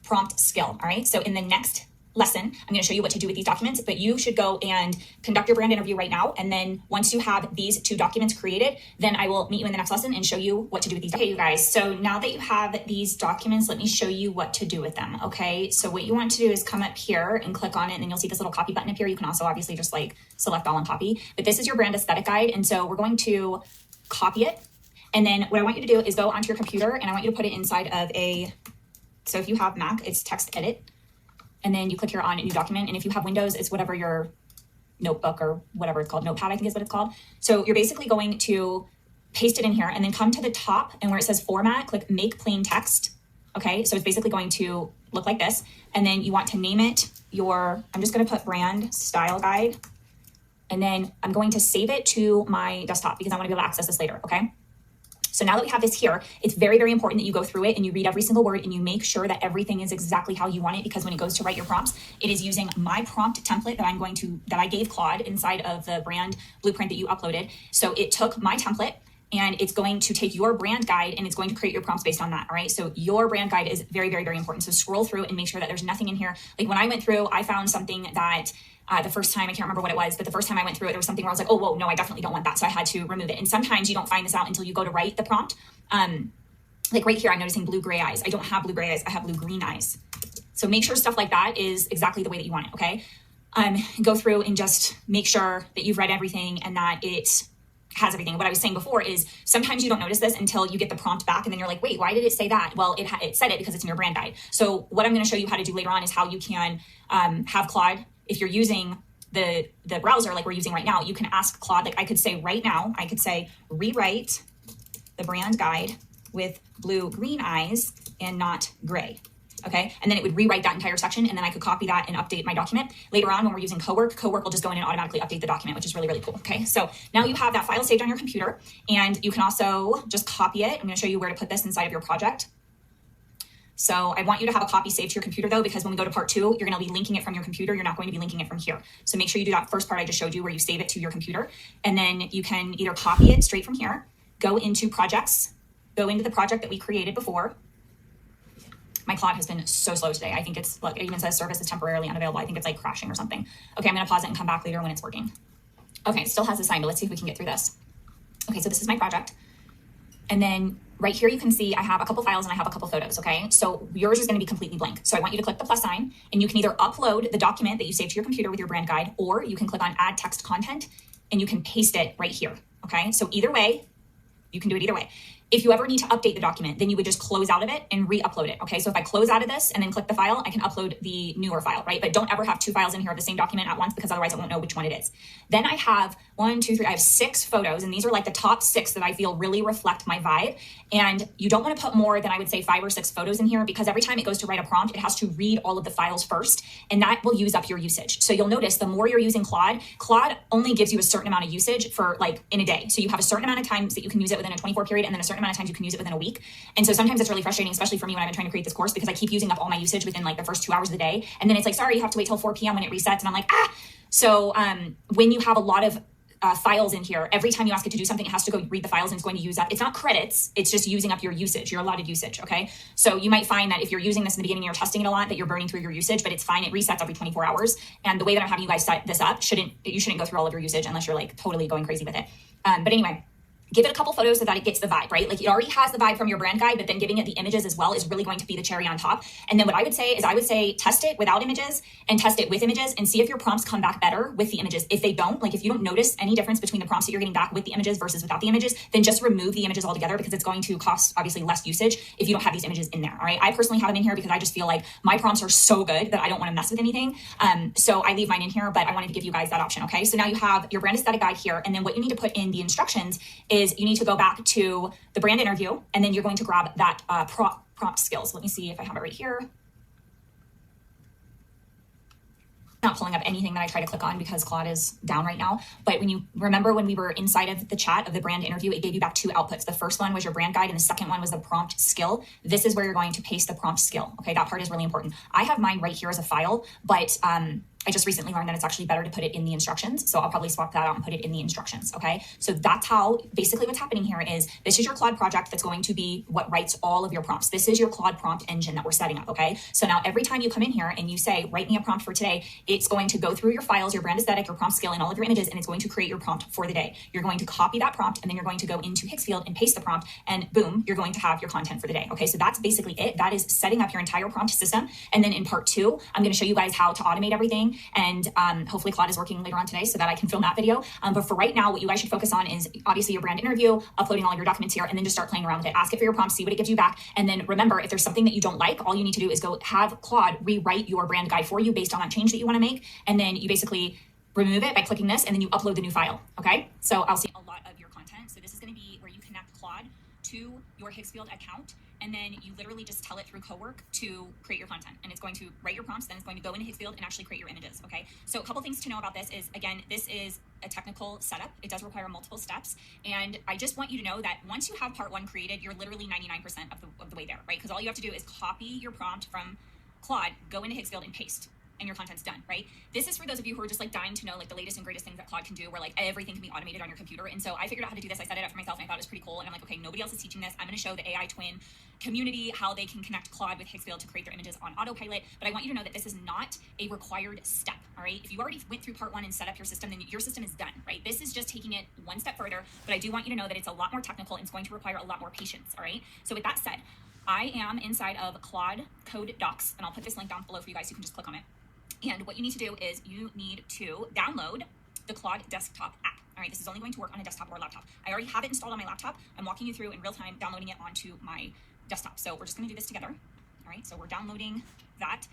Speaker 1: prompt skill, all right? So in the next lesson, I'm going to show you what to do with these documents, but you should go and conduct your brand interview right now. And then once you have these 2 documents created, then I will meet you in the next lesson and show you what to do with these. Okay, you guys. So now that you have these documents, let me show you what to do with them. Okay. So what you want to do is come up here and click on it, and then you'll see this little copy button up here. You can also obviously just like select all and copy, but this is your brand aesthetic guide. And so we're going to copy it. And then what I want you to do is go onto your computer, and I want you to put it inside of so if you have Mac, it's text edit. And then you click here on a new document. And if you have Windows, it's whatever your notebook or whatever it's called, Notepad, I think is what it's called. So you're basically going to paste it in here and then come to the top, and where it says format, click make plain text. Okay, so it's basically going to look like this. And then you want to name it I'm just going to put brand style guide. And then I'm going to save it to my desktop because I want to be able to access this later. Okay. So now that we have this here, it's very, very important that you go through it and you read every single word and you make sure that everything is exactly how you want it, because when it goes to write your prompts, it is using my prompt template that I gave Claude inside of the brand blueprint that you uploaded. So it took my template, and it's going to take your brand guide and it's going to create your prompts based on that. All right. So your brand guide is very, very, very important. So scroll through and make sure that there's nothing in here. Like when I went through, I found something that the first time, I can't remember what it was, but the first time I went through it, there was something where I was like, oh, whoa, no, I definitely don't want that. So I had to remove it. And sometimes you don't find this out until you go to write the prompt. Like right here, I'm noticing blue gray eyes. I don't have blue gray eyes. I have blue green eyes. So make sure stuff like that is exactly the way that you want it. Okay. Go through and just make sure that you've read everything and that it has everything. What I was saying before is sometimes you don't notice this until you get the prompt back, and then you're like, wait, why did it say that? Well, it said it because it's in your brand guide. So what I'm going to show you how to do later on is how you can have Claude, if you're using the browser like we're using right now, you can ask Claude, like I could say right now, I could say rewrite the brand guide with blue green eyes and not gray. Okay. And then it would rewrite that entire section, and then I could copy that and update my document. Later on, when we're using Cowork will just go in and automatically update the document, which is really, really cool. Okay. So now you have that file saved on your computer, and you can also just copy it. I'm going to show you where to put this inside of your project. So I want you to have a copy saved to your computer though, because when we go to part 2, you're going to be linking it from your computer. You're not going to be linking it from here. So make sure you do that first part I just showed you, where you save it to your computer, and then you can either copy it straight from here, go into projects, go into the project that we created before. My Claude has been so slow today. I think it's, look, it even says service is temporarily unavailable. I think it's like crashing or something. Okay, I'm going to pause it and come back later when it's working. Okay, it still has the sign, but let's see if we can get through this. Okay, so this is my project. And then right here you can see I have a couple files and I have a couple photos, okay? So yours is gonna be completely blank. So I want you to click the plus sign, and you can either upload the document that you saved to your computer with your brand guide, or you can click on add text content and you can paste it right here, okay? So either way, you can do it either way. If you ever need to update the document, then you would just close out of it and re-upload it, okay? So if I close out of this and then click the file, I can upload the newer file, right? But don't ever have two files in here of the same document at once, because otherwise it won't know which one it is. Then I have I have 6 photos, and these are like the top 6 that I feel really reflect my vibe. And you don't want to put more than, I would say, 5 or 6 photos in here, because every time it goes to write a prompt, it has to read all of the files first, and that will use up your usage. So you'll notice the more you're using Claude only gives you a certain amount of usage for like in a day. So you have a certain amount of times that you can use it within a 24 period, and then a certain amount of times you can use it within a week. And so sometimes it's really frustrating, especially for me when I've been trying to create this course, because I keep using up all my usage within like the first 2 hours of the day. And then it's like, sorry, you have to wait till 4 p.m. when it resets. And I'm like, So when you have a lot of files in here, every time you ask it to do something, it has to go read the files, and it's going to use up. It's not credits, it's just using up your usage, your allotted usage, okay? So you might find that if you're using this in the beginning and you're testing it a lot, that you're burning through your usage, but it's fine. It resets every 24 hours. And the way that I'm having you guys set this up, you shouldn't go through all of your usage unless you're like totally going crazy with it. But anyway, give it a couple photos so that it gets the vibe, right? Like it already has the vibe from your brand guide, but then giving it the images as well is really going to be the cherry on top. And then what I would say is test it without images and test it with images, and see if your prompts come back better with the images. If they don't, like if you don't notice any difference between the prompts that you're getting back with the images versus without the images, then just remove the images altogether, because it's going to cost obviously less usage if you don't have these images in there, all right? I personally have them in here because I just feel like my prompts are so good that I don't want to mess with anything. So I leave mine in here, but I wanted to give you guys that option, okay? So now you have your brand aesthetic guide here, and then what you need to put in the instructions is you need to go back to the brand interview, and then you're going to grab that prompt skills. Let me see if I have it right here. Not pulling up anything that I try to click on because Claude is down right now. But when you remember when we were inside of the chat of the brand interview, it gave you back 2 outputs. The first one was your brand guide, and the second one was the prompt skill. This is where you're going to paste the prompt skill. Okay, that part is really important. I have mine right here as a file, but I just recently learned that it's actually better to put it in the instructions. So I'll probably swap that out and put it in the instructions, okay? So that's how, basically what's happening here is, this is your Claude project that's going to be what writes all of your prompts. This is your Claude prompt engine that we're setting up, okay? So now every time you come in here and you say, write me a prompt for today, it's going to go through your files, your brand aesthetic, your prompt skill, and all of your images, and it's going to create your prompt for the day. You're going to copy that prompt, and then you're going to go into Hixfield and paste the prompt, and boom, you're going to have your content for the day, okay? So that's basically it. That is setting up your entire prompt system. And then in part 2, I'm gonna show you guys how to automate everything, and hopefully Claude is working later on today so that I can film that video. But for right now, what you guys should focus on is obviously your brand interview, uploading all of your documents here, and then just start playing around with it. Ask it for your prompts, see what it gives you back. And then remember, if there's something that you don't like, all you need to do is go have Claude rewrite your brand guide for you based on that change that you want to make. And then you basically remove it by clicking this, and then you upload the new file, okay? So I'll see a lot of your content. So this is going to be where you connect Claude to your Hixfield account, and then you literally just tell it through Cowork to create your content, and it's going to write your prompts, then it's going to go into Hixfield and actually create your images, okay? So a couple things to know about this is, again, this is a technical setup. It does require multiple steps, and I just want you to know that once you have part 1 created, you're literally 99% of the way there, right? Because all you have to do is copy your prompt from Claude, go into Hixfield, and paste, and your content's done, right? This is for those of you who are just like dying to know like the latest and greatest things that Claude can do, where like everything can be automated on your computer. And so I figured out how to do this. I set it up for myself, and I thought it was pretty cool. And I'm like, okay, nobody else is teaching this. I'm going to show the AI twin community how they can connect Claude with Hixfield to create their images on autopilot. But I want you to know that this is not a required step, all right? If you already went through part 1 and set up your system, then your system is done, right? This is just taking it one step further, but I do want you to know that it's a lot more technical, and it's going to require a lot more patience, all right? So with that said, I am inside of Claude Code Docs, and I'll put this link down below for you guys so you can just click on it. And what you need to do is you need to download the Claude desktop app. All right, this is only going to work on a desktop or a laptop. I already have it installed on my laptop. I'm walking you through in real time, downloading it onto my desktop. So we're just gonna do this together. All right, so we're downloading that.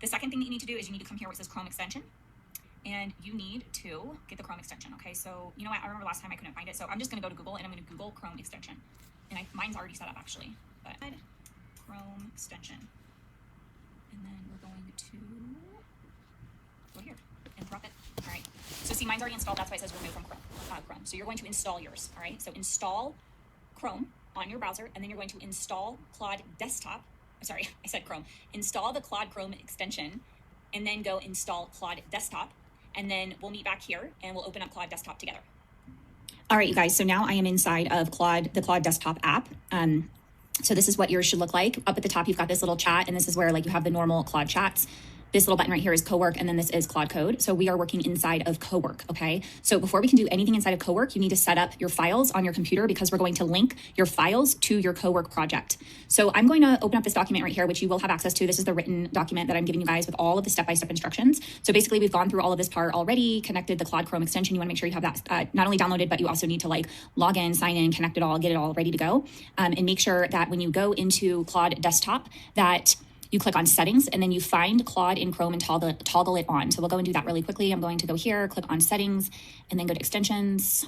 Speaker 1: The second thing that you need to do is you need to come here where it says Chrome extension, and you need to get the Chrome extension, okay? So, you know what, I remember last time I couldn't find it, so I'm just gonna go to Google, and I'm gonna Google Chrome extension. And mine's already set up actually, but Chrome extension. And then we're going to go here and drop it. All right, so see, mine's already installed. That's why it says remove from Chrome. So you're going to install yours. All right, so install Chrome on your browser, and then you're going to install Claude Desktop. I'm sorry, I said Chrome. Install the Claude Chrome extension, and then go install Claude Desktop, and then we'll meet back here and we'll open up Claude Desktop together. All right, you guys. So now I am inside of the Claude Desktop app. So this is what yours should look like. Up at the top, you've got this little chat, and this is where like you have the normal Claude chats. this little button right here is Cowork, and then this is Claude Code. So we are working inside of Cowork, okay? So before we can do anything inside of Cowork, you need to set up your files on your computer because we're going to link your files to your Cowork project. So I'm going to open up this document right here, which you will have access to. This is the written document that I'm giving you guys with all of the step-by-step instructions. So basically we've gone through all of this part already, connected the Claude Chrome extension. You wanna make sure you have that not only downloaded, but you also need to like log in, sign in, connect it all, get it all ready to go. And make sure that when you go into Claude Desktop that you click on settings and then you find Claude in Chrome and toggle it on. So we'll go and do that really quickly. I'm going to go here, click on settings, and then go to extensions.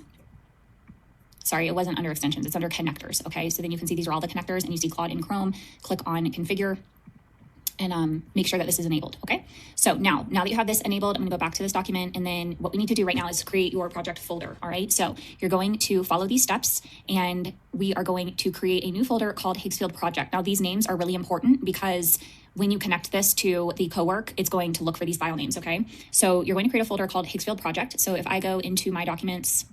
Speaker 1: Sorry, it wasn't under extensions, it's under connectors, okay? So then you can see these are all the connectors and you see Claude in Chrome, click on configure and make sure that this is enabled, okay? So now that you have this enabled, I'm gonna go back to this document, and then what we need to do right now is create your project folder, all right? So you're going to follow these steps, and we are going to create a new folder called Higgsfield Project. Now these names are really important because when you connect this to the Cowork, it's going to look for these file names, okay? So you're going to create a folder called Higgsfield Project. So if I go into my documents,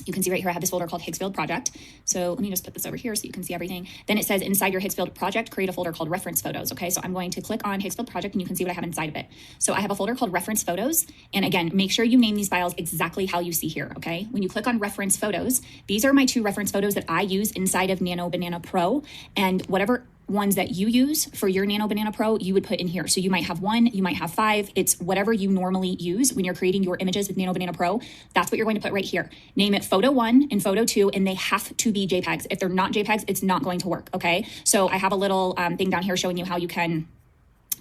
Speaker 1: you can see right here, I have this folder called Higgsfield Project. So let me just put this over here so you can see everything. Then it says inside your Higgsfield Project, create a folder called Reference Photos. Okay, so I'm going to click on Higgsfield Project and you can see what I have inside of it. So I have a folder called Reference Photos. And again, make sure you name these files exactly how you see here, okay? When you click on Reference Photos, these are my 2 reference photos that I use inside of Nano Banana Pro, and whatever ones that you use for your Nano Banana Pro, you would put in here. So you might have 1, you might have 5. It's whatever you normally use when you're creating your images with Nano Banana Pro. That's what you're going to put right here. Name it Photo 1 and Photo 2, and they have to be JPEGs. If they're not JPEGs, it's not going to work, okay? So I have a little thing down here showing you how you can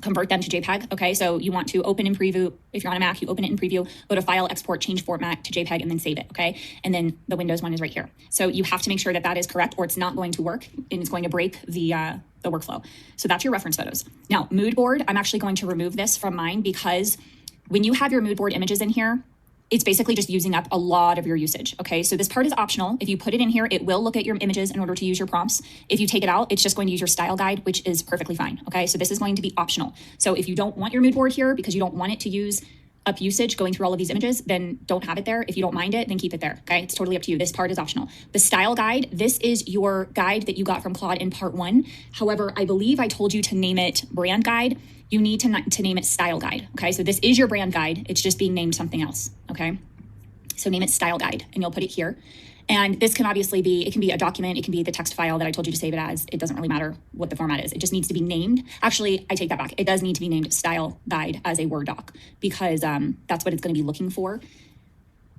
Speaker 1: convert them to JPEG, okay? So you want to open in preview. If you're on a Mac, you open it in preview, go to File, Export, Change Format to JPEG, and then save it, okay? And then the Windows one is right here. So you have to make sure that that is correct or it's not going to work and it's going to break the workflow. So that's your reference photos. Now, mood board, I'm actually going to remove this from mine because when you have your mood board images in here, it's basically just using up a lot of your usage, okay? So this part is optional. If you put it in here, it will look at your images in order to use your prompts. If you take it out, it's just going to use your style guide, which is perfectly fine, okay? So this is going to be optional. So if you don't want your mood board here because you don't want it to use up usage going through all of these images, then don't have it there. If you don't mind it, then keep it there, okay? It's totally up to you. This part is optional. The style guide, this is your guide that you got from Claude in part 1. However, I believe I told you to name it brand guide. You need to name it style guide, okay? So this is your brand guide. It's just being named something else, okay? So name it style guide and you'll put it here. And this can obviously be, it can be a document, it can be the text file that I told you to save it as. It doesn't really matter what the format is. It just needs to be named. Actually, I take that back. It does need to be named style guide as a Word doc because that's what it's going to be looking for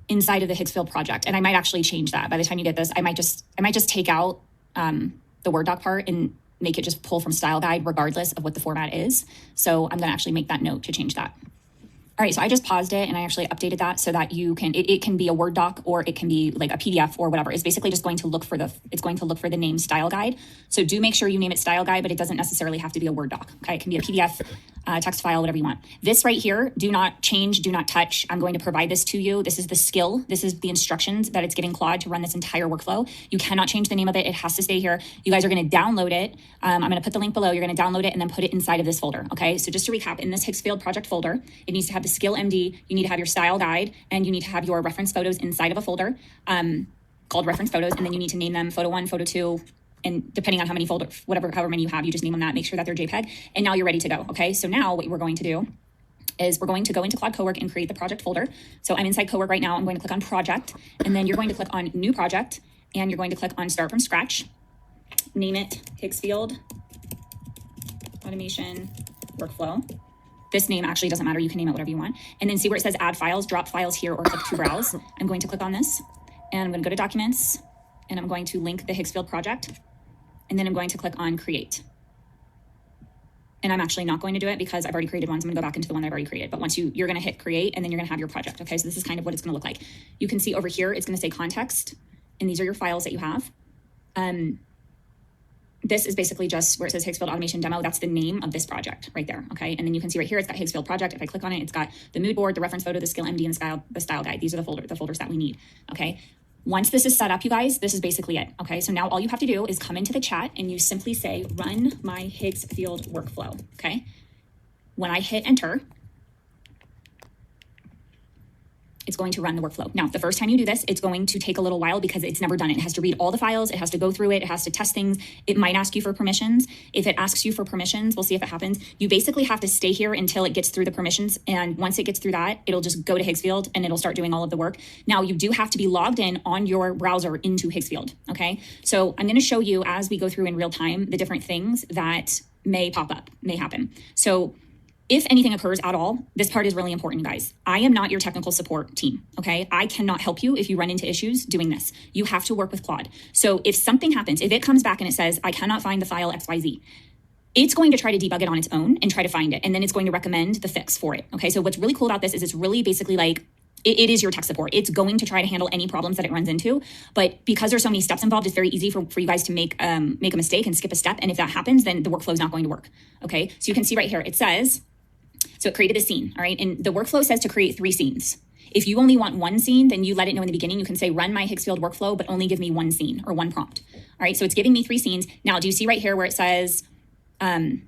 Speaker 1: inside of the Higgsfield project. And I might actually change that. By the time you get this, I might just take out the Word doc part and make it just pull from style guide regardless of what the format is. So I'm going to actually make that note to change that. All right, so I just paused it and I actually updated that so that you can, it can be a Word doc or it can be like a PDF or whatever. It's basically just going to look for the name style guide. So do make sure you name it style guide, but it doesn't necessarily have to be a Word doc. Okay, it can be a PDF, text file, whatever you want. This right here, do not change, do not touch. I'm going to provide this to you. This is the skill. This is the instructions that it's giving Claude to run this entire workflow. You cannot change the name of it. It has to stay here. You guys are going to download it. I'm going to put the link below. You're going to download it and then put it inside of this folder. Okay, so just to recap, in this Higgsfield project folder, it needs to have the skill MD. You need to have your style guide and you need to have your reference photos inside of a folder called reference photos. And then you need to name them Photo 1, Photo 2, and depending on how many folders, however many you have, you just name them that, make sure that they're JPEG. And now you're ready to go. Okay, so now what we're going to do is we're going to go into Claude Cowork and create the project folder. So I'm inside Cowork right now. I'm going to click on project and then you're going to click on new project and you're going to click on start from scratch. Name it Higgsfield Automation Workflow. This name actually doesn't matter. You can name it whatever you want. And then see where it says add files, drop files here or click to browse. I'm going to click on this and I'm going to go to documents and I'm going to link the Higgsfield project. And then I'm going to click on create. And I'm actually not going to do it because I've already created one. So I'm gonna go back into the one that I've already created. But once you're gonna hit create and then you're gonna have your project. Okay, so this is kind of what it's gonna look like. You can see over here, it's gonna say context and these are your files that you have. This is basically just where it says Higgsfield Automation Demo. That's the name of this project right there, okay? And then you can see right here, it's got Higgsfield Project. If I click on it, it's got the mood board, the reference photo, the skill MD, and the style guide. These are the folders that we need, okay? Once this is set up, you guys, this is basically it, okay? So now all you have to do is come into the chat and you simply say, run my Higgsfield workflow, okay? When I hit enter, it's going to run the workflow. Now, the first time you do this, it's going to take a little while because it's never done it. It has to read all the files. It has to go through it. It has to test things. It might ask you for permissions. If it asks you for permissions, we'll see if it happens. You basically have to stay here until it gets through the permissions. And once it gets through that, it'll just go to Higgsfield and it'll start doing all of the work. Now, you do have to be logged in on your browser into Higgsfield, okay? So I'm going to show you as we go through in real time the different things that may pop up, may happen. So if anything occurs at all, this part is really important, guys. I am not your technical support team, okay? I cannot help you if you run into issues doing this. You have to work with Claude. So if something happens, if it comes back and it says, I cannot find the file XYZ, it's going to try to debug it on its own and try to find it. And then it's going to recommend the fix for it, okay? So what's really cool about this is it's really basically like, it is your tech support. It's going to try to handle any problems that it runs into. But because there's so many steps involved, it's very easy for you guys to make a mistake and skip a step. And if that happens, then the workflow is not going to work, okay? So you can see right here, it says, so it created a scene, all right? And the workflow says to create 3 scenes. If you only want 1 scene, then you let it know in the beginning. You can say run my Higgsfield workflow, but only give me 1 scene or 1 prompt. All right, so it's giving me 3 scenes. Now, do you see right here where it says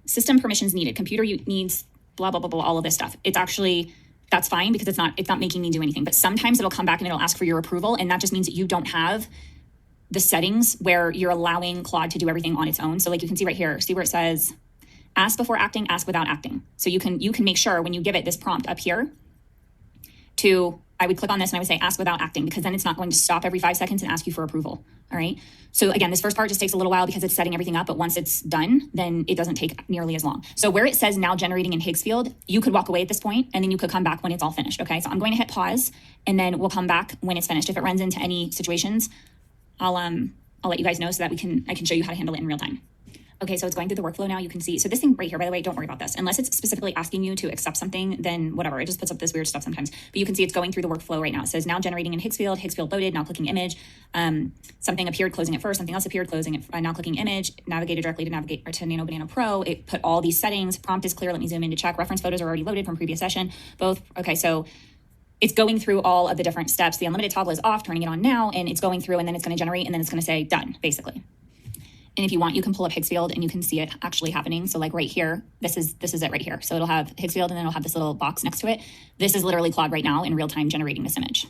Speaker 1: system permissions needed, computer needs blah, blah, blah, blah, all of this stuff. It's actually, that's fine because it's not making me do anything. But sometimes it'll come back and it'll ask for your approval. And that just means that you don't have the settings where you're allowing Claude to do everything on its own. So like you can see right here, see where it says, ask before acting, ask without acting. So you can make sure when you give it this prompt up here I would click on this and I would say ask without acting, because then it's not going to stop every 5 seconds and ask you for approval. All right. So again, this first part just takes a little while because it's setting everything up, but once it's done, then it doesn't take nearly as long. So where it says now generating in Higgsfield, you could walk away at this point and then you could come back when it's all finished. Okay. So I'm going to hit pause and then we'll come back when it's finished. If it runs into any situations, I'll let you guys know so that I can show you how to handle it in real time. Okay, so it's going through the workflow now. You can see, so this thing right here, by the way, don't worry about this. Unless it's specifically asking you to accept something, then whatever, it just puts up this weird stuff sometimes. But you can see it's going through the workflow right now. It says now generating in Higgsfield, Higgsfield loaded, now clicking image. Something appeared, closing it first, something else appeared, closing it, now clicking image, navigated directly to Nano Banana Pro. It put all these settings, prompt is clear, let me zoom in to check. Reference photos are already loaded from previous session, both. Okay, so it's going through all of the different steps. The unlimited toggle is off, turning it on now, and it's going through and then it's gonna generate and then it's gonna say done, basically. And if you want, you can pull up Higgsfield and you can see it actually happening. So like right here, this is it right here. So it'll have Higgsfield and then it'll have this little box next to it. This is literally Claude right now in real time generating this image.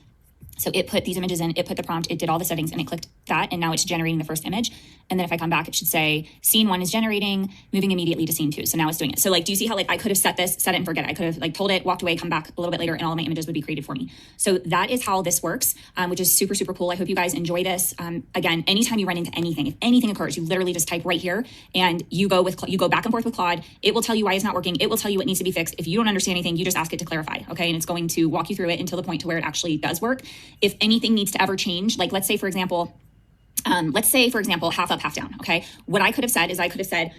Speaker 1: So it put these images in, it put the prompt, it did all the settings and it clicked that. And now it's generating the first image. And then if I come back, it should say scene 1 is generating, moving immediately to scene 2. So now it's doing it. So like, do you see how like I could have set it and forget it? I could have like told it, walked away, come back a little bit later and all of my images would be created for me. So that is how this works, which is super, super cool. I hope you guys enjoy this. Again, anytime you run into anything, if anything occurs, you literally just type right here and you go back and forth with Claude. It will tell you why it's not working. It will tell you what needs to be fixed. If you don't understand anything, you just ask it to clarify. Okay. And it's going to walk you through it until the point to where it actually does work. If anything needs to ever change, like let's say for example, half up, half down. Okay. What I could have said is I could have said,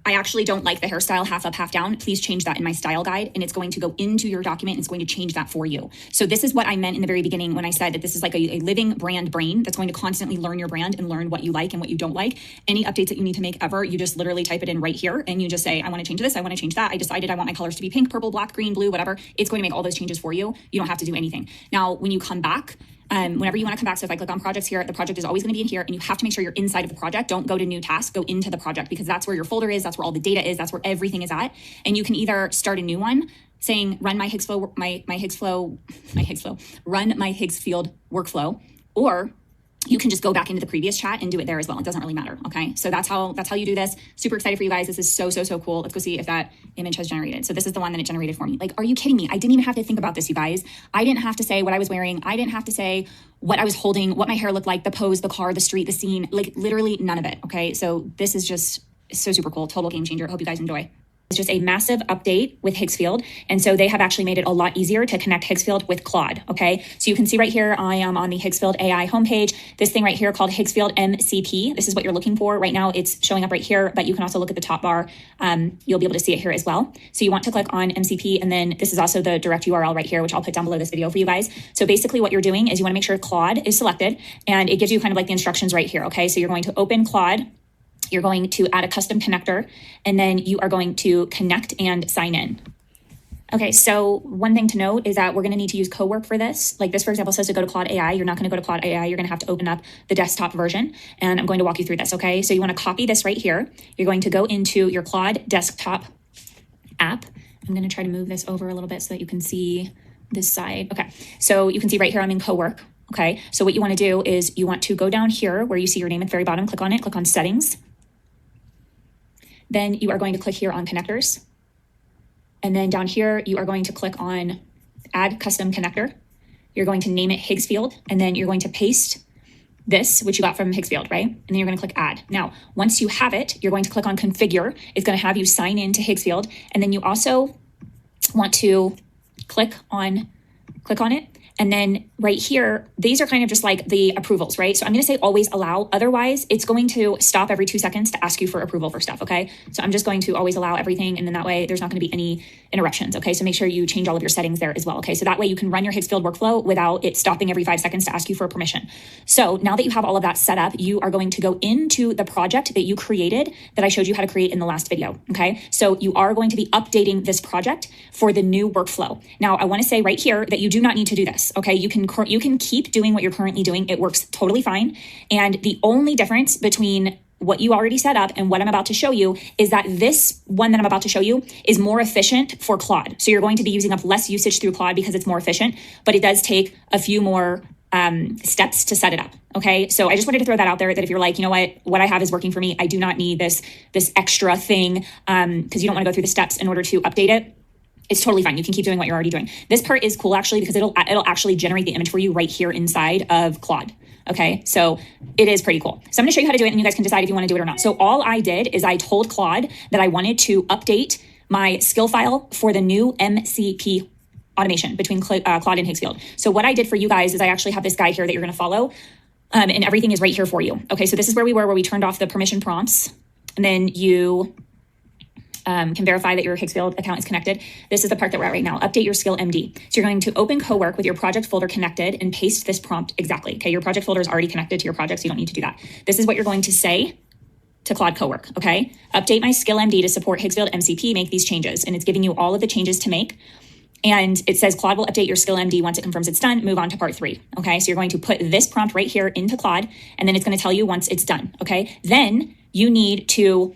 Speaker 1: I actually don't like the hairstyle half up, half down. Please change that in my style guide. And it's going to go into your document. And it's going to change that for you. So this is what I meant in the very beginning when I said that this is like a living brand brain that's going to constantly learn your brand and learn what you like and what you don't like. Any updates that you need to make ever, you just literally type it in right here and you just say, I want to change this. I want to change that. I decided I want my colors to be pink, purple, black, green, blue, whatever. It's going to make all those changes for you. You don't have to do anything. Now, when you come back, whenever you want to come back, so if I click on projects here, the project is always going to be in here and you have to make sure you're inside of the project. Don't go to new task, go into the project because that's where your folder is. That's where all the data is. That's where everything is at. And you can either start a new one saying run my Higgsfield workflow, or you can just go back into the previous chat and do it there as well. It doesn't really matter. Okay. So that's how you do this. Super excited for you guys. This is so, so, so cool. Let's go see if that image has generated. So this is the one that it generated for me. Like, are you kidding me? I didn't even have to think about this, you guys. I didn't have to say what I was wearing. I didn't have to say what I was holding, what my hair looked like, the pose, the car, the street, the scene, like literally none of it. Okay. So this is just so super cool. Total game changer. Hope you guys enjoy. It's just a massive update with Higgsfield. And so they have actually made it a lot easier to connect Higgsfield with Claude. Okay. So you can see right here, I am on the Higgsfield AI homepage, this thing right here called Higgsfield MCP. This is what you're looking for right now. It's showing up right here, but you can also look at the top bar. You'll be able to see it here as well. So you want to click on MCP. And then this is also the direct URL right here, which I'll put down below this video for you guys. So basically what you're doing is you want to make sure Claude is selected and it gives you kind of like the instructions right here. Okay. So you're going to open Claude. You're going to add a custom connector, and then you are going to connect and sign in. Okay, so one thing to note is that we're going to need to use Cowork for this. Like this, for example, says to go to Claude AI. You're not going to go to Claude AI. You're going to have to open up the desktop version, and I'm going to walk you through this, okay? So you want to copy this right here. You're going to go into your Claude desktop app. I'm going to try to move this over a little bit so that you can see this side. Okay, so you can see right here I'm in Cowork. Okay, so what you want to do is you want to go down here where you see your name at the very bottom, click on it, click on settings. Then you are going to click here on connectors. And then down here, you are going to click on add custom connector. You're going to name it Higgsfield, and then you're going to paste this, which you got from Higgsfield, right? And then you're going to click add. Now, once you have it, you're going to click on configure. It's going to have you sign in to Higgsfield. And then you also want to click on it. And then right here, these are kind of just like the approvals, right? So I'm going to say always allow. Otherwise, it's going to stop every 2 seconds to ask you for approval for stuff, okay? So I'm just going to always allow everything. And then that way there's not going to be any interruptions, okay? So make sure you change all of your settings there as well, okay? So that way you can run your Higgsfield workflow without it stopping every 5 seconds to ask you for permission. So now that you have all of that set up, you are going to go into the project that you created that I showed you how to create in the last video, okay? So you are going to be updating this project for the new workflow. Now, I want to say right here that you do not need to do this, okay? You can keep doing what you're currently doing. It works totally fine. And the only difference between what you already set up and what I'm about to show you is that this one that I'm about to show you is more efficient for Claude. So you're going to be using up less usage through Claude because it's more efficient, but it does take a few more steps to set it up. Okay. So I just wanted to throw that out there that if you're like, you know what I have is working for me. I do not need this extra thing because you don't want to go through the steps in order to update it. It's totally fine. You can keep doing what you're already doing. This part is cool actually because it'll actually generate the image for you right here inside of Claude. Okay, so it is pretty cool. So I'm going to show you how to do it and you guys can decide if you want to do it or not. So all I did is I told Claude that I wanted to update my skill file for the new MCP automation between Claude and Higgsfield. So what I did for you guys is I actually have this guide here that you're going to follow and everything is right here for you. Okay, so this is where we were, where we turned off the permission prompts and then you can verify that your Higgsfield account is connected. This is the part that we're at right now. Update your skill MD. So you're going to open Cowork with your project folder connected and paste this prompt exactly. Okay, your project folder is already connected to your project, so you don't need to do that. This is what you're going to say to Claude Cowork, okay? Update my skill MD to support Higgsfield MCP, make these changes. And it's giving you all of the changes to make. And it says Claude will update your skill MD once it confirms it's done, move on to part 3. Okay, so you're going to put this prompt right here into Claude, and then it's going to tell you once it's done, okay? Then you need to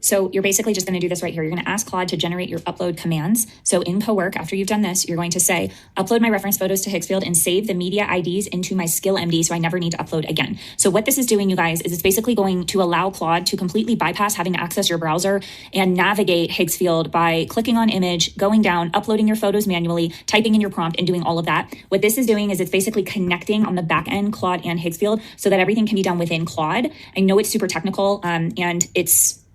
Speaker 1: So you're basically just going to do this right here. You're going to ask Claude to generate your upload commands. So in Cowork, after you've done this, you're going to say, upload my reference photos to Higgsfield and save the media IDs into my skill MD so I never need to upload again. So what this is doing, you guys, is it's basically going to allow Claude to completely bypass having to access your browser and navigate Higgsfield by clicking on image, going down, uploading your photos manually, typing in your prompt and doing all of that. What this is doing is it's basically connecting on the back end Claude and Higgsfield so that everything can be done within Claude. I know it's super technical and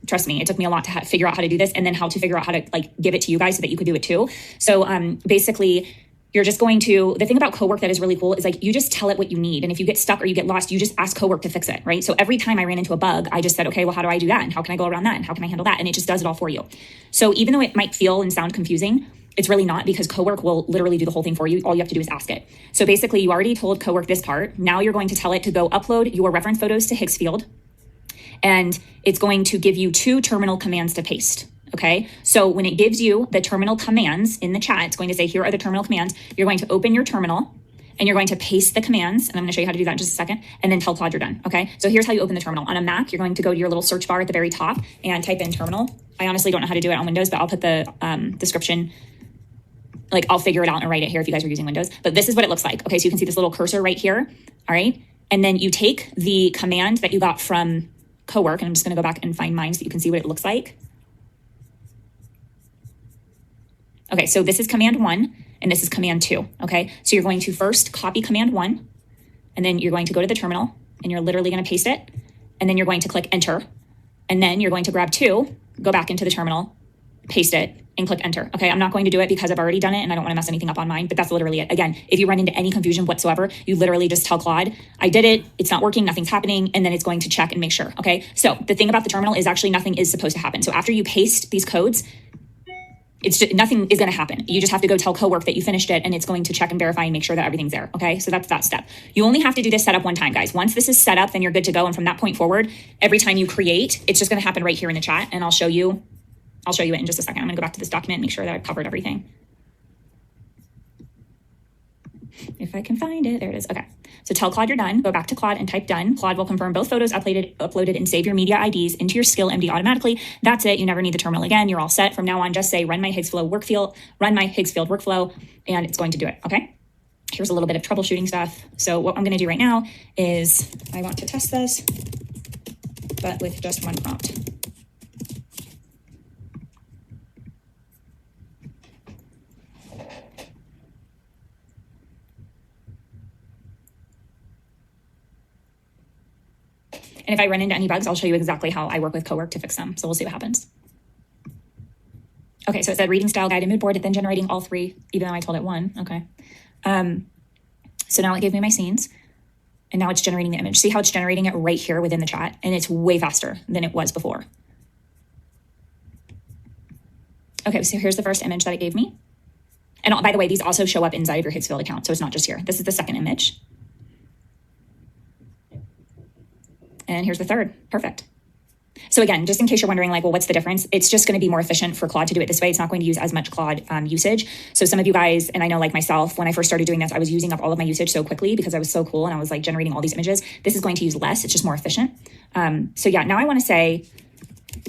Speaker 1: trust me, it took me a lot to figure out how to do this and then how to figure out how to give it to you guys so that you could do it too. So basically, you're just going to, the thing about Cowork that is really cool is you just tell it what you need. And if you get stuck or you get lost, you just ask Cowork to fix it, right? So every time I ran into a bug, I just said, okay, well, how do I do that? And how can I go around that? And how can I handle that? And it just does it all for you. So even though it might feel and sound confusing, it's really not, because Cowork will literally do the whole thing for you. All you have to do is ask it. So basically, you already told Cowork this part. Now you're going to tell it to go upload your reference photos to Higgsfield. And it's going to give you 2 terminal commands to paste. Okay, so when it gives you the terminal commands in the chat, it's going to say, here are the terminal commands. You're going to open your terminal and you're going to paste the commands. And I'm going to show you how to do that in just a second, and then tell Claude you're done. Okay, so here's how you open the terminal. On a Mac, you're going to go to your little search bar at the very top and type in terminal. I honestly don't know how to do it on Windows, but I'll put the description. I'll figure it out and write it here if you guys are using Windows. But this is what it looks like. Okay, so you can see this little cursor right here. All right, and then you take the command that you got from Cowork, and I'm just going to go back and find mine so that you can see what it looks like. Okay, so this is command 1 and this is command 2. Okay, so you're going to first copy command 1 and then you're going to go to the terminal and you're literally going to paste it, and then you're going to click enter, and then you're going to grab 2, go back into the terminal, paste it, and click enter. Okay, I'm not going to do it because I've already done it and I don't want to mess anything up on mine, but that's literally it. Again, if you run into any confusion whatsoever, you literally just tell Claude, I did it, it's not working, nothing's happening, and then it's going to check and make sure. Okay, so the thing about the terminal is actually nothing is supposed to happen. So after you paste these codes, it's just, nothing is going to happen. You just have to go tell Cowork that you finished it, and it's going to check and verify and make sure that everything's there. Okay, so that's that step. You only have to do this setup one time, guys. Once this is set up, then you're good to go. And from that point forward, every time you create, it's just going to happen right here in the chat, and I'll show you it in just a second. I'm going to go back to this document and make sure that I've covered everything. If I can find it, there it is. Okay. So tell Claude you're done. Go back to Claude and type done. Claude will confirm both photos uploaded and save your media IDs into your Skill MD automatically. That's it. You never need the terminal again. You're all set. From now on, just say run my Higgsfield workflow, and it's going to do it. Okay. Here's a little bit of troubleshooting stuff. So what I'm going to do right now is I want to test this, but with just one prompt. And if I run into any bugs, I'll show you exactly how I work with Cowork to fix them. So we'll see what happens. Okay, so it said reading style guide and mood board, then generating all three, even though I told it one. Okay. So now it gave me my scenes, and now it's generating the image. See how it's generating it right here within the chat, and it's way faster than it was before. Okay, so here's the first image that it gave me. And by the way, these also show up inside of your Higgsfield account, so it's not just here. This is the second image. And here's the third. Perfect. So again, just in case you're wondering, like, well, what's the difference? It's just going to be more efficient for Claude to do it this way. It's not going to use as much Claude usage. So some of you guys, and I know like myself, when I first started doing this, I was using up all of my usage so quickly because I was so cool and I was like generating all these images. This is going to use less. It's just more efficient. So yeah, now I want to say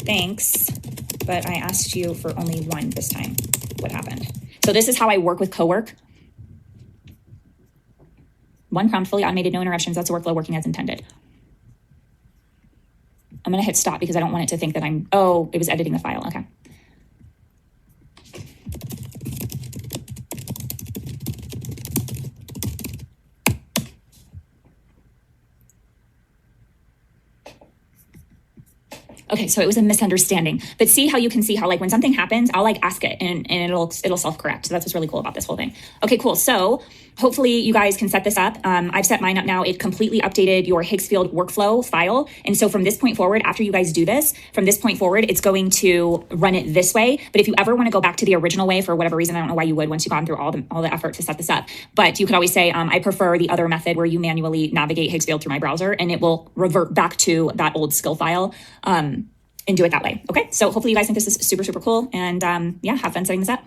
Speaker 1: thanks, but I asked you for only one this time. What happened? So this is how I work with Cowork. One prompt, fully automated, no interruptions. That's the workflow working as intended. I'm going to hit stop because I don't want it to think that oh, it was editing the file. Okay. Okay, so it was a misunderstanding, but see how you can see how like when something happens, I'll like ask it and it'll self-correct. So that's what's really cool about this whole thing. Okay, cool. So hopefully you guys can set this up. I've set mine up now. It completely updated your Higgsfield workflow file. And so from this point forward, after you guys do this, from this point forward, it's going to run it this way. But if you ever want to go back to the original way for whatever reason, I don't know why you would once you've gone through all the effort to set this up, but you could always say, I prefer the other method where you manually navigate Higgsfield through my browser and it will revert back to that old skill file. And do it that way. Okay, so hopefully you guys think this is super, super cool. And yeah, have fun setting this up.